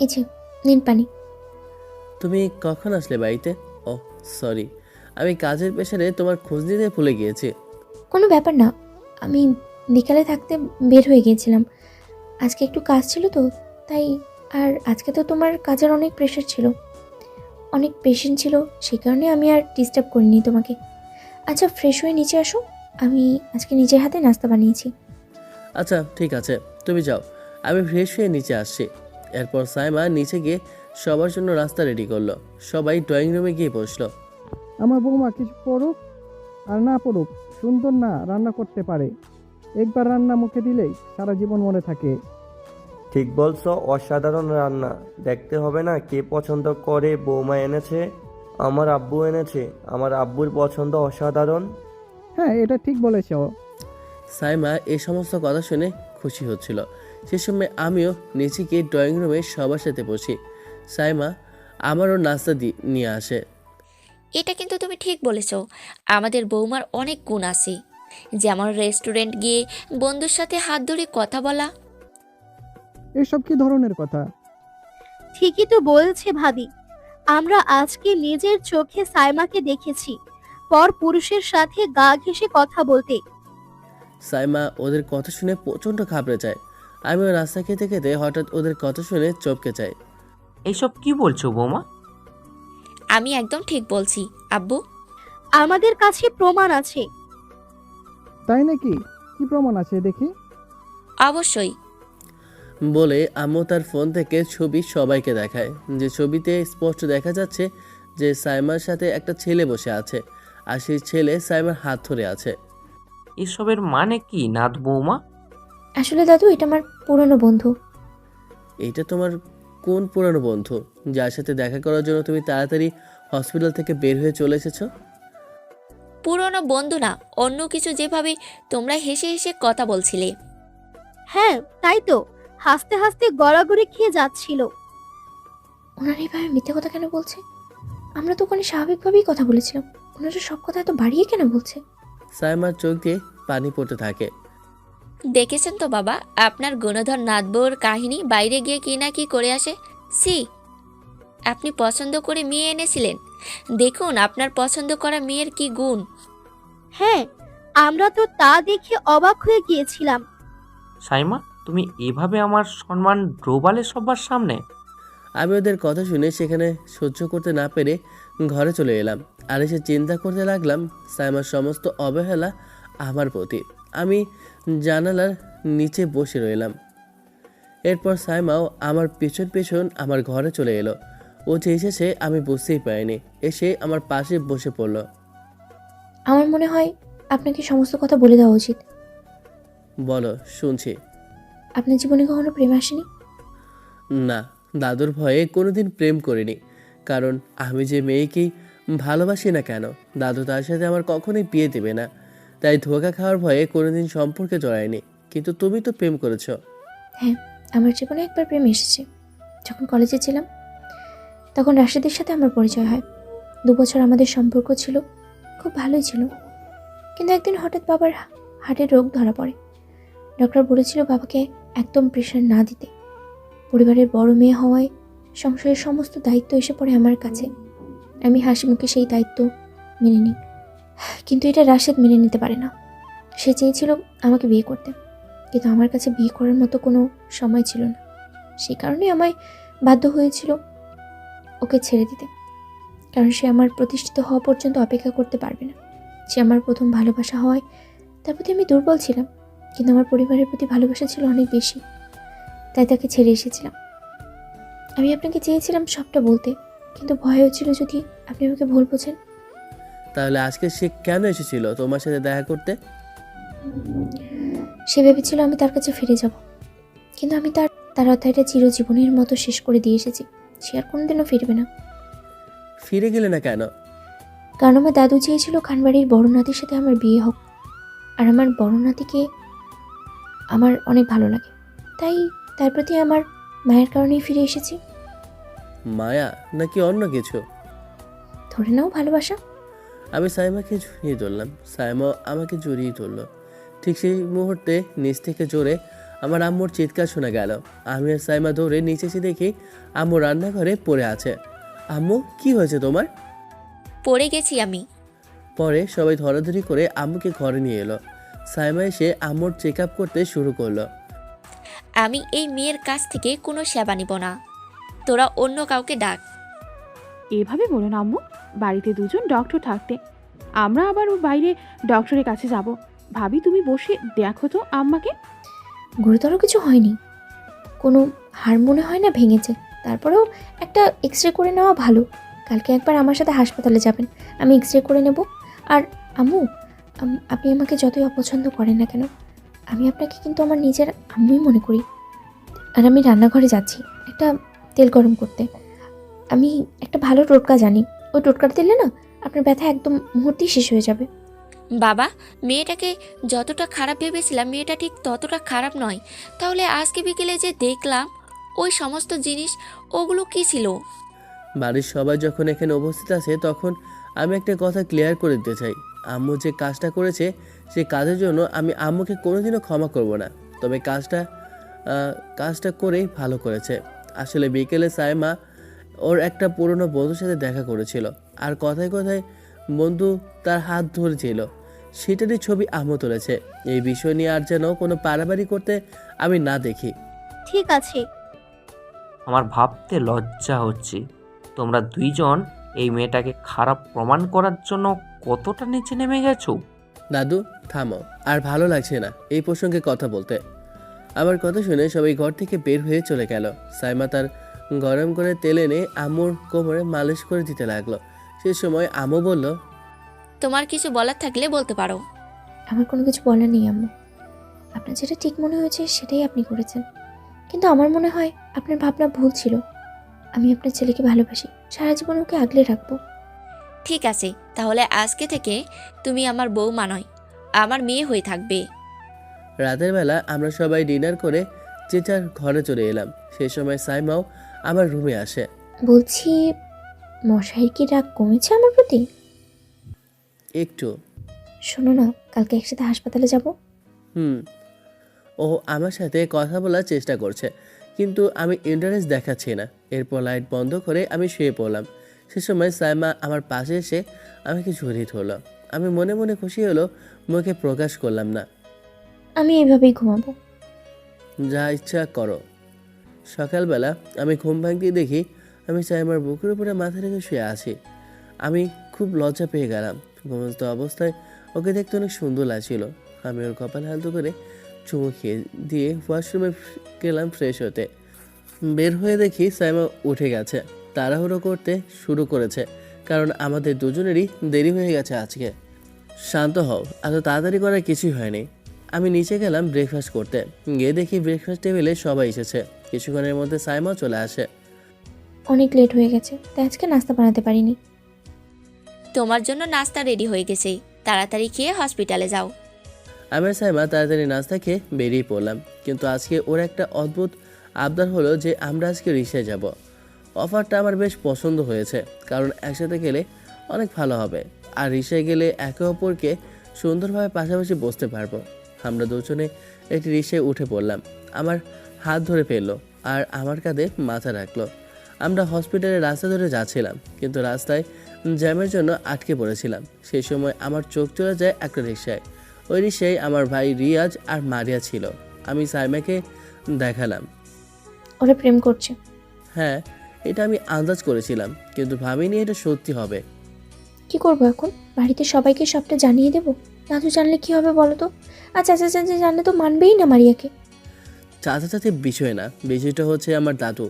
এই যে নিন পানি। তুমি কখন আসলে বাড়িতে? ও সরি, আমি কাজের প্রেশারে তোমার খোঁজ নিতে ভুলে গিয়েছি। কোনো ব্যাপার না, আমি বিকালে থাকতে বের হয়ে গিয়েছিলাম। আজকে একটু কাজ ছিল তো তাই। আর আজকে তো তোমার কাজের অনেক প্রেশার ছিল, অনেক পেশেন্ট ছিল, সেই কারণে আমি আর ডিস্টার্ব করিনি তোমাকে। আচ্ছা ফ্রেশ হয়ে নিচে আসো, আমি আজকে নিজের হাতে নাস্তা বানিয়েছি। আচ্ছা ঠিক আছে, তুমি যাও, আমি ফ্রেশ হয়ে নিচে আসছি। এরপর সাইমা নিচে গিয়ে সবার জন্য রাস্তা রেডি করলো। সবাই ড্রয়িং রুমে গিয়ে বসলো। আমার বৌমা কিছু পড়ুক আর না পড়ুক, সুন্দর না রান্না করতে পারে। একবার রান্না মুখে দিলেই সারা জীবন মনে থাকে। ঠিক বলছো, অসাধারণ রান্না। দেখতে হবে না কে পছন্দ করে, বৌমা এনেছে, আমার আব্বু এনেছে, আমার আব্বুর পছন্দ অসাধারণ। হ্যাঁ, এটা ঠিক বলেছ। সাইমা এই সমস্ত কথা শুনে খুশি হচ্ছিল। সে সময় আমিও নিচে গিয়ে ড্রয়িং রুমে সবার সাথে বসি। সাইমা আমারও নাস্তা নিয়ে আসে। এটা কিন্তু তুমি ঠিক বলেছ, আমাদের বৌমার অনেক গুণ আছে, যেমন রেস্টুরেন্ট গিয়ে বন্ধুর সাথে হাত ধরে কথা বলা। এসব কি ধরনের কথা? ঠিকই তো বলছে ভাবি। আমরা আজকে নিজের চোখে সাইমাকে দেখেছি পর পুরুষের সাথে গা ঘেঁষে কথা বলতে। সাইমা ওদের কথা শুনে প্রচণ্ড ঘাবড়ে যায়। আমিও রাস্তা খেতে খেতে হঠাৎ ওদের কথা শুনে চমকে যাই। এইসব কি বলছো বৌমা? আমি একদম ঠিক বলছি আব্বু। আমাদের কাছে প্রমাণ আছে। তাই নাকি? কি প্রমাণ আছে দেখি? অবশ্যই। বলে আম্মু তার ফোন থেকে ছবি সবাইকে দেখায়। যে ছবিতে স্পষ্ট দেখা যাচ্ছে যে সাইমার সাথে একটা ছেলে বসে আছে, আর সেই ছেলে সাইমার হাত ধরে আছে। এসবের মানে কি নাথ বৌমা? আসলে দাদু, এটা আমার পুরনো বন্ধু। এটা তোমার কোন পুরানো বন্ধু যার সাথে দেখা করার জন্য তুমি তাড়াতাড়ি হসপিটাল থেকে বের হয়ে চলে এসেছো? পুরনো বন্ধু না, অন্য কিছু, যেভাবে তোমরা হেসে হেসে কথা বলছিলে। হ্যাঁ তাই তো, হাসতে হাসতে গড়াগড়ি খেয়ে যাচ্ছিল। ওনারা এইভাবে মিথ্যে কথা কেন বলছে? আমরা তো ওখানে স্বাভাবিকভাবেই কথা বলেছিলাম, ওনারা সব কথা এত বাড়িয়ে কেন বলছে? সাইমার চোখ দিয়ে পানি পড়তে থাকে। দেখেছেন তো বাবা, আপনার গুণধর নাতবউর কাহিনী, বাইরে গিয়ে কি না কি করে আসে। সি, আপনি পছন্দ করে মেয়ে এনেছিলেন, দেখুন আপনার পছন্দ করা মেয়ের কি গুণ। হ্যাঁ, আমরা তো তা দেখে অবাক হয়ে গিয়েছিলাম। সাইমা, তুমি এভাবে আমার সম্মান ডোবালে সবার সামনে? আমি ওদের কথা শুনে সেখানে সহ্য করতে না পেরে ঘরে চলে এলাম। আর এসে চিন্তা করতে লাগলাম সাইমার সমস্ত অবহেলা আমার প্রতি। আমি জানালার নিচে বসে রইলাম। এরপর সাইমাও আমার পেছন পেছন আমার ঘরে চলে এলো। ও যে এসেছে আমি বুঝতেই পারিনি। এসে আমার পাশে বসে পড়ল। আমার মনে হয় আপনাকে সমস্ত কথা বলে দেওয়া উচিত। বলো, শুনছি। আপনার জীবনে কখনো প্রেম আসেনি? না, দাদুর ভয়ে কোনোদিন প্রেম করিনি। কারণ আমি যে মেয়েকেই ভালোবাসি না কেন, দাদু তার সাথে আমার কখনোই বিয়ে দেবে না। তাই ধোঁকা খাওয়ার ভয়ে কোনোদিন সম্পর্কে জড়ায়নি। কিন্তু তুমি তো প্রেম করেছো। হ্যাঁ, আমার জীবনে একবার প্রেম এসেছে। যখন কলেজে ছিলাম তখন রাশেদের সাথে আমার পরিচয় হয়। 2 বছর আমাদের সম্পর্ক ছিল, খুব ভালোই ছিল। কিন্তু একদিন হঠাৎ বাবার হার্টের রোগ ধরা পড়ে। ডক্টর বলেছিল বাবাকে একদম প্রেশার না দিতে। পরিবারের বড় মেয়ে হওয়ায় সংসারের সমস্ত দায়িত্ব এসে পড়ে আমার কাছে। আমি হাসি মুখে সেই দায়িত্ব মেনে নিই। কিন্তু এটা রাশেদ মেনে নিতে পারে না। সে চেয়েছিল আমাকে বিয়ে করতে, কিন্তু আমার কাছে বিয়ে করার মতো কোনো সময় ছিল না। সেই কারণে আমায় বাধ্য হয়েছিল ওকে ছেড়ে দিতে, কারণ সে আমার প্রতিষ্ঠিত হওয়া পর্যন্ত অপেক্ষা করতে পারবে না। সে আমার প্রথম ভালোবাসা হওয়ায় তার প্রতি আমি দুর্বল ছিলাম, কিন্তু আমার পরিবারের প্রতি ভালোবাসা ছিল অনেক বেশি, তাই তাকে ছেড়ে এসেছিলাম। আমি আপনাকে চেয়েছিলাম সবটা বলতে, কিন্তু ভয় হচ্ছিল যদি আপনি আমাকে ভুল বোঝেন। তাহলে আজকে সে কেন এসেছিল তোমার সাথে দেখা করতে? সে ভেবেছিল আমি তার কাছে ফিরে যাব, কিন্তু আমি তার তার অধ্যায়টা চিরজীবনের মতো শেষ করে দিয়ে এসেছি। সে আর কোনোদিনও ফিরবে না। ফিরে গেলে না কেন? কারণ আমার দাদু চেয়েছিল খানবাড়ির বড় নাতির সাথে আমার বিয়ে হোক, আর আমার বড় নাতিকে আমার অনেক ভালো লাগে, তাই তার প্রতি আমার মায়ের কারণেই ফিরে এসেছি। মায়া নাকি অন্য কিছু? ধরে নাও ভালোবাসা। আমি সাইমাকে জড়িয়ে ধরলাম, সাইমা আমাকে জড়িয়ে ধরলো। ঠিক সেই মুহূর্তে নিচ থেকে জোরে আমার আম্মুর চিৎকার শোনা গেল। আমি আর সাইমা দৌড়ে নিচে এসে দেখি আম্মু রান্নাঘরে পড়ে আছে। আম্মু, কি হয়েছে তোমার? পড়ে গেছি আমি। পরে সবাই ধরাধরি করে আম্মুকে ঘরে নিয়ে এলো। সাইমা এসে আম্মুর চেক আপ করতে শুরু করলো। আমি এই মেয়ের কাছ থেকে কোনো সেবা নিব না, তোরা অন্য কাউকে ডাক। এভাবে বলুন আম্মু, বাড়িতে দুজন ডক্টর থাকতে আমরা আবার ওর বাইরে ডক্টরের কাছে যাব। ভাবি তুমি বসে দেখো তো আম্মাকে। গুরুতর কিছু হয়নি, কোনো হাড় মনে হয় না ভেঙেছে, তারপরেও একটা এক্স রে করে নেওয়া ভালো। কালকে একবার আমার সাথে হাসপাতালে যাবেন, আমি এক্স রে করে নেব। আর আম্মু, আপনি আমাকে যতই অপছন্দ করেন না কেন, আমি আপনাকে কিন্তু আমার নিজের আম্মুই মনে করি। আর আমি রান্নাঘরে যাচ্ছি একটা তেল গরম করতে। আমি একটা ভালো টোটকা জানি, ওই টোটকাটা দিলে না আপনার ব্যথা একদম মুহূর্তেই শেষ হয়ে যাবে। বাবা, মেয়েটাকে যতটা খারাপ ভেবেছিলাম মেয়েটা ঠিক ততটা খারাপ নয়। তাহলে আজকে বিকেলে যে দেখলাম ওই সমস্ত জিনিস, ওগুলো কি ছিল? বাড়ির সবাই যখন এখানে উপস্থিত আছে তখন আমি একটা কথা ক্লিয়ার করে দিতে চাই। আম্মু যে কাজটা করেছে সেই কাজের জন্য আমি আম্মুকে কোনোদিনও ক্ষমা করব না। তবে কাজটা করেই ভালো করেছে। আসলে বিকেলে সাইমা ওর একটা পুরনো বন্ধুর সাথে দেখা করেছিল, আর কথায় কথায় বন্ধু তার হাত ধরেছিল, সেটারই ছবি আম্মু তুলেছে। এই বিষয় নিয়ে আর যেন কোনো পারাবারি করতে আমি না দেখি। ঠিক আছে। আমার ভাবতে লজ্জা হচ্ছে তোমরা দুইজন এই মেয়েটাকে খারাপ প্রমাণ করার জন্য কতটা নিচে নেমে গেছো। দাদু, থামো, আর ভালো লাগছে না এই প্রসঙ্গে কথা বলতে। আমার কথা শুনে সবাই ঘর থেকে বের হয়ে চলে গেল। সাইমা তার গরম করে তেল এনে আম্মুর কোমরে মালিশ করে দিতে লাগলো। সে সময় আম্মু বলল, তোমার কিছু বলার থাকলে বলতে পারো। আমার কোনো কিছু বলার নেই আম্মু, আপনার যেটা ঠিক মনে হয়েছে সেটাই আপনি করেছেন, কিন্তু আমার মনে হয় আপনার ভাবনা ভুল ছিল। আমি আপনার ছেলেকে ভালোবাসি, সারা জীবন ওকে আগলে রাখবো। ঠিক আছে, তাহলে আজকে থেকে তুমি আমার বউমা নয়, আমার মেয়ে হয়ে থাকবে। রাতের বেলা আমরা সবাই ডিনার করে যে যার ঘরে চলে এলাম। সেই সময় সাইমাও আমার রুমে আসে। বলছি, মশাইয়ের কি রাগ কমেছে আমার প্রতি? একটু। শোনো না, কালকে একসাথে হাসপাতালে যাব। ও আমার সাথে কথা বলার চেষ্টা করছে, কিন্তু আমি ইন্টারেস্ট দেখাচ্ছি না। এরপর লাইট বন্ধ করে আমি শুয়ে পড়লাম। সে সময় সাইমা আমার পাশে এসে আমাকে জড়িয়ে ধরলো। আমি মনে মনে খুশি হলো, মুখে প্রকাশ করলাম না। আমি এইভাবেই ঘুমাবো। যা ইচ্ছা করো। সকালবেলা আমি ঘুম ভাঙতে দেখি আমি সাইমার বুকের উপরে মাথা রেখে শুয়ে আছি। আমি খুব লজ্জা পেয়ে গেলাম। ঘুমন্ত অবস্থায় ওকে দেখতে অনেক সুন্দর লাগছিল। আমি ওর কপাল হালতো করে চুমু খেয়ে দিয়ে ওয়াশরুমে গেলাম ফ্রেশ হতে। বের হয়ে দেখি সাইমা উঠে গেছে, তাড়াহুড়ো করতে শুরু করেছে, কারণ আমাদের দুজনেরই দেরি হয়ে গেছে আজকে। শান্ত হও, এত তাড়াতাড়ি করার কিছুই হয়নি। আমি নিচে গেলাম ব্রেকফাস্ট করতে। গিয়ে দেখি ব্রেকফাস্ট টেবিলে সবাই এসেছে। কিছুক্ষণের মধ্যে সাইমাও চলে আসে। অনেক লেট হয়ে গেছে, তাই আজকে নাস্তা বানাতে পারিনি। তোমার জন্য নাস্তা রেডি হয়ে গেছে, তাড়াতাড়ি খেয়ে হসপিটালে যাও। আমি সাইমা তাড়াতাড়ি নাস্তা খেয়ে বেরিয়ে পড়লাম। কিন্তু আজকে ওর একটা অদ্ভুত আবদার হলো যে আমরা আজকে রিক্সায় যাব। অফারটা আমার বেশ পছন্দ হয়েছে, কারণ একসাথে গেলে অনেক ভালো হবে, আর রিক্সায় গেলে একে অপরকে সুন্দরভাবে পাশাপাশি বসতে পারবো। আমরা দুজনে একটি রিক্সায় উঠে পড়লাম। আমার হাত ধরে ফেললো আর আমার কাঁধে মাথা রাখলো। আমরা হসপিটালের রাস্তা ধরে যাচ্ছিলাম, কিন্তু রাস্তায় জ্যামের জন্য আটকে পড়েছিলাম। সেই সময় আমার চোখ চলে যায় একটা রিক্সায়। ওই রিক্সায় আমার ভাই রিয়াজ আর মারিয়া ছিল। আমি সাইমাকে দেখালাম। ওরা প্রেম করছে। হ্যাঁ, এটা আমি আন্দাজ করেছিলাম, কিন্তু ভাবিনি এটা সত্যি হবে। কি করবো এখন? বাড়িতে সবাইকে সবটা জানিয়ে দেবো? দাদু জানলে কি হবে বলো তো? আচ্ছা জানলে তো মানবেই না মারিয়াকে। চাচা চাচির বিষয় না, বিষয়টা হচ্ছে আমার দাদু।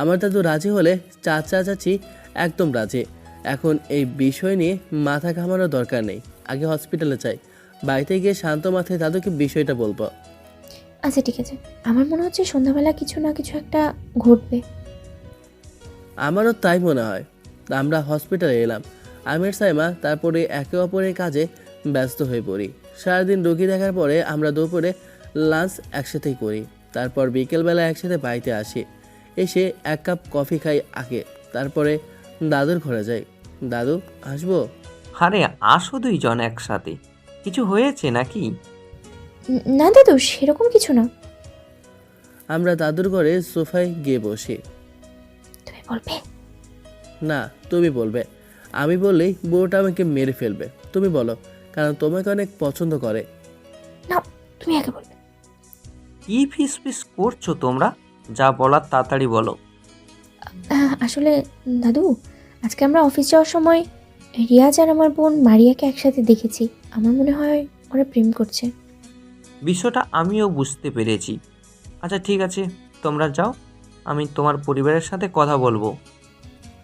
আমার দাদু রাজি হলে চাচা চাচি একদম রাজি। এখন এই বিষয় নিয়ে মাথা ঘামানোর দরকার নেই। আগে হসপিটালে চাই, বাড়িতে গিয়ে শান্ত মাথায় দাদুকে বিষয়টা বলবো। আচ্ছা ঠিক আছে, আমার মনে হচ্ছে সন্ধ্যাবেলা কিছু না কিছু একটা ঘটবে। আমারও তাই মনে হয়। আমরা হসপিটালে এলাম। আমি আর সাইমা তারপরে একে অপরের কাজে ব্যস্ত হয়ে পড়ি। সারাদিন রোগী দেখার পরে আমরা দুপুরে লাঞ্চ একসাথেই করি। তারপর বিকেলবেলা একসাথে বাড়িতে আসি। এসে এক কাপ কফি খাই আগে, তারপরে দাদুর ঘরে যাই। দাদু, আসবো? আরে আসো দুইজন একসাথে। কিছু হয়েছে নাকি? না দাদু, সেরকম কিছু না। আমরা দাদুর ঘরে সোফায় গিয়ে বসি। তুমি বলবে? না, তুমি বলবে। আমি বললেই বউটা আমাকে মেরে ফেলবে। তুমি বলো, কারণ তোমাকে অনেক পছন্দ করে। না, তুমি আগে বলবে। কি ফিস ফিস করছো তোমরা? যা বলার তাড়াতাড়ি বলো। আসলে দাদু, আজকে আমরা অফিস যাওয়ার সময় রিয়াজ আর আমার বোন মারিয়াকে একসাথে দেখেছি। আমার মনে হয় ওরা প্রেম করছে। বিষয়টা আমিও বুঝতে পেরেছি। আচ্ছা ঠিক আছে, তোমরা যাও, আমি তোমার পরিবারের সাথে কথা বলবো।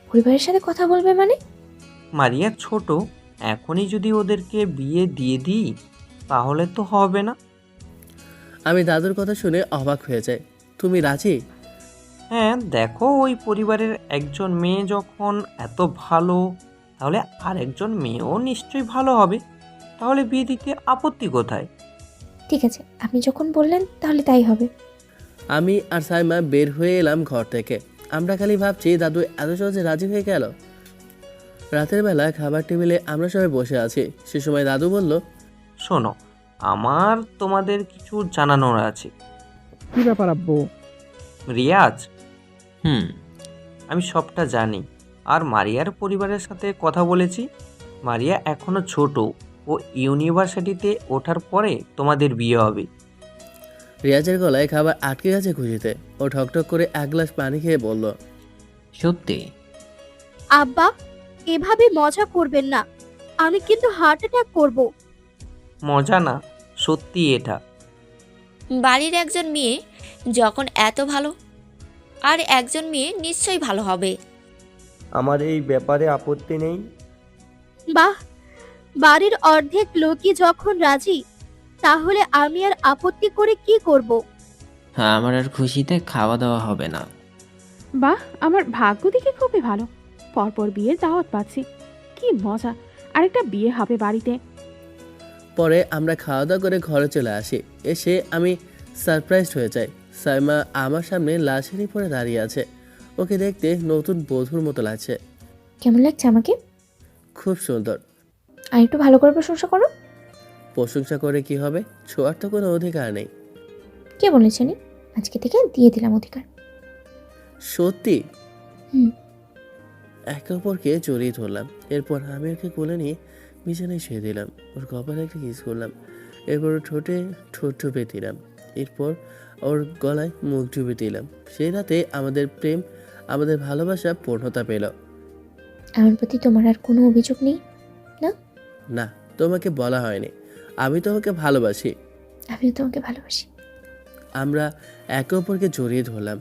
পরিবারের সাথে কথা বলবে মানে? মারিয়া ছোট, এখনই যদি ওদেরকে বিয়ে দিয়ে দিই তাহলে তো হবে না। আমি দাদুর কথা শুনে অবাক হয়ে যাই। তুমি রাজি? হ্যাঁ, দেখো ওই পরিবারের একজন মেয়ে যখন এত ভালো, তাহলে আর একজন মেয়েও নিশ্চয়ই ভালো হবে। তাহলে বিয়ে দিতে আপত্তি কোথায়? ঠিক আছে, আপনি যখন বললেন তাহলে তাই হবে। আমি আর সাইমা বের হয়ে এলাম ঘর থেকে। আমরা খালি ভাবছি দাদু এত সহজে রাজি হয়ে গেল। রাতের বেলা খাবার টেবিলে আমরা সবাই বসে আছি। সে সময় দাদু বলল, শোনো, আমার তোমাদের কিছু জানানোর আছে। কি ব্যাপার আব্বু? রিয়াজ, হুম। আমি সবটা জানি। আর মারিয়ার পরিবারের সাথে কথা বলেছি। মারিয়া এখনো ছোট, ও ইউনিভার্সিটিতে ওঠার পরে তোমাদের বিয়ে হবে। রিয়াজের গলায় খাবার আটকে গেছে খুশিতে। ও ঠকঠক করে এক গ্লাস পানি খেয়ে বলল, সত্যি? আব্বা, এভাবে মজা করবেন না, আমি কিন্তু হার্ট অ্যাটাক করব। মজা না, সত্যি এটা। বাড়ির একজন মেয়ে যখন এত ভালো, আর একজন মেয়ে নিশ্চয়ই ভালো হবে। আমার এই ব্যাপারে আপত্তি নেই। বাহ, বাড়ির অর্ধেক লোকই যখন রাজি, তাহলে আমি আর আপত্তি করে কি করব? হ্যাঁ, আমার আর খুশিতে খাওয়া দাওয়া হবে না। বাহ, আমার ভাগ্য দেখে খুবই ভালো। পরপর বিয়ের দাওয়াত পাচ্ছি, কি মজা। আরেকটা বিয়ে হবে বাড়িতে। পরে আমরা খাওয়া দাওয়া করে ঘরে চলে আসি। এসে আমি সারপ্রাইজড হয়ে যাই। সাইমা আমার সামনে লাশেরই পরে দাঁড়িয়ে আছে। ওকে দেখতে নতুন বধূর মতো লাগছে। কেমন লাগছে আমাকে? খুব সুন্দর। আর একটু ভালো করে প্রশংসা করো। প্রশংসা করে কি হবে? ছোঁয়ার তো কোনো অধিকার নেই। কে বলেছেন? আজকে থেকে দিয়ে দিলাম অধিকার। সত্যি? হুম। একে অপরকে জড়িয়ে ধরলাম। এরপর আমি ওকে কোলে নিয়ে বিছানায় শুয়ে দিলাম। ওর কপালে একটা কিস করলাম। এরপর ওর ঠোঁটে ঠোঁট ডুবে দিলাম। এরপর ওর গলায় মুখ ডুবে দিলাম। সেই রাতে আমাদের প্রেম, আমাদের ভালোবাসা পূর্ণতা পেল। আমার প্রতি তোমার আর কোনো অভিযোগ নেই? না না, তোমাকে বলা হয়নি। আমি তোমাকে ভালোবাসি। আমিও তোমাকে ভালোবাসি। আমরা একে অপরকে জড়িয়ে ধরলাম।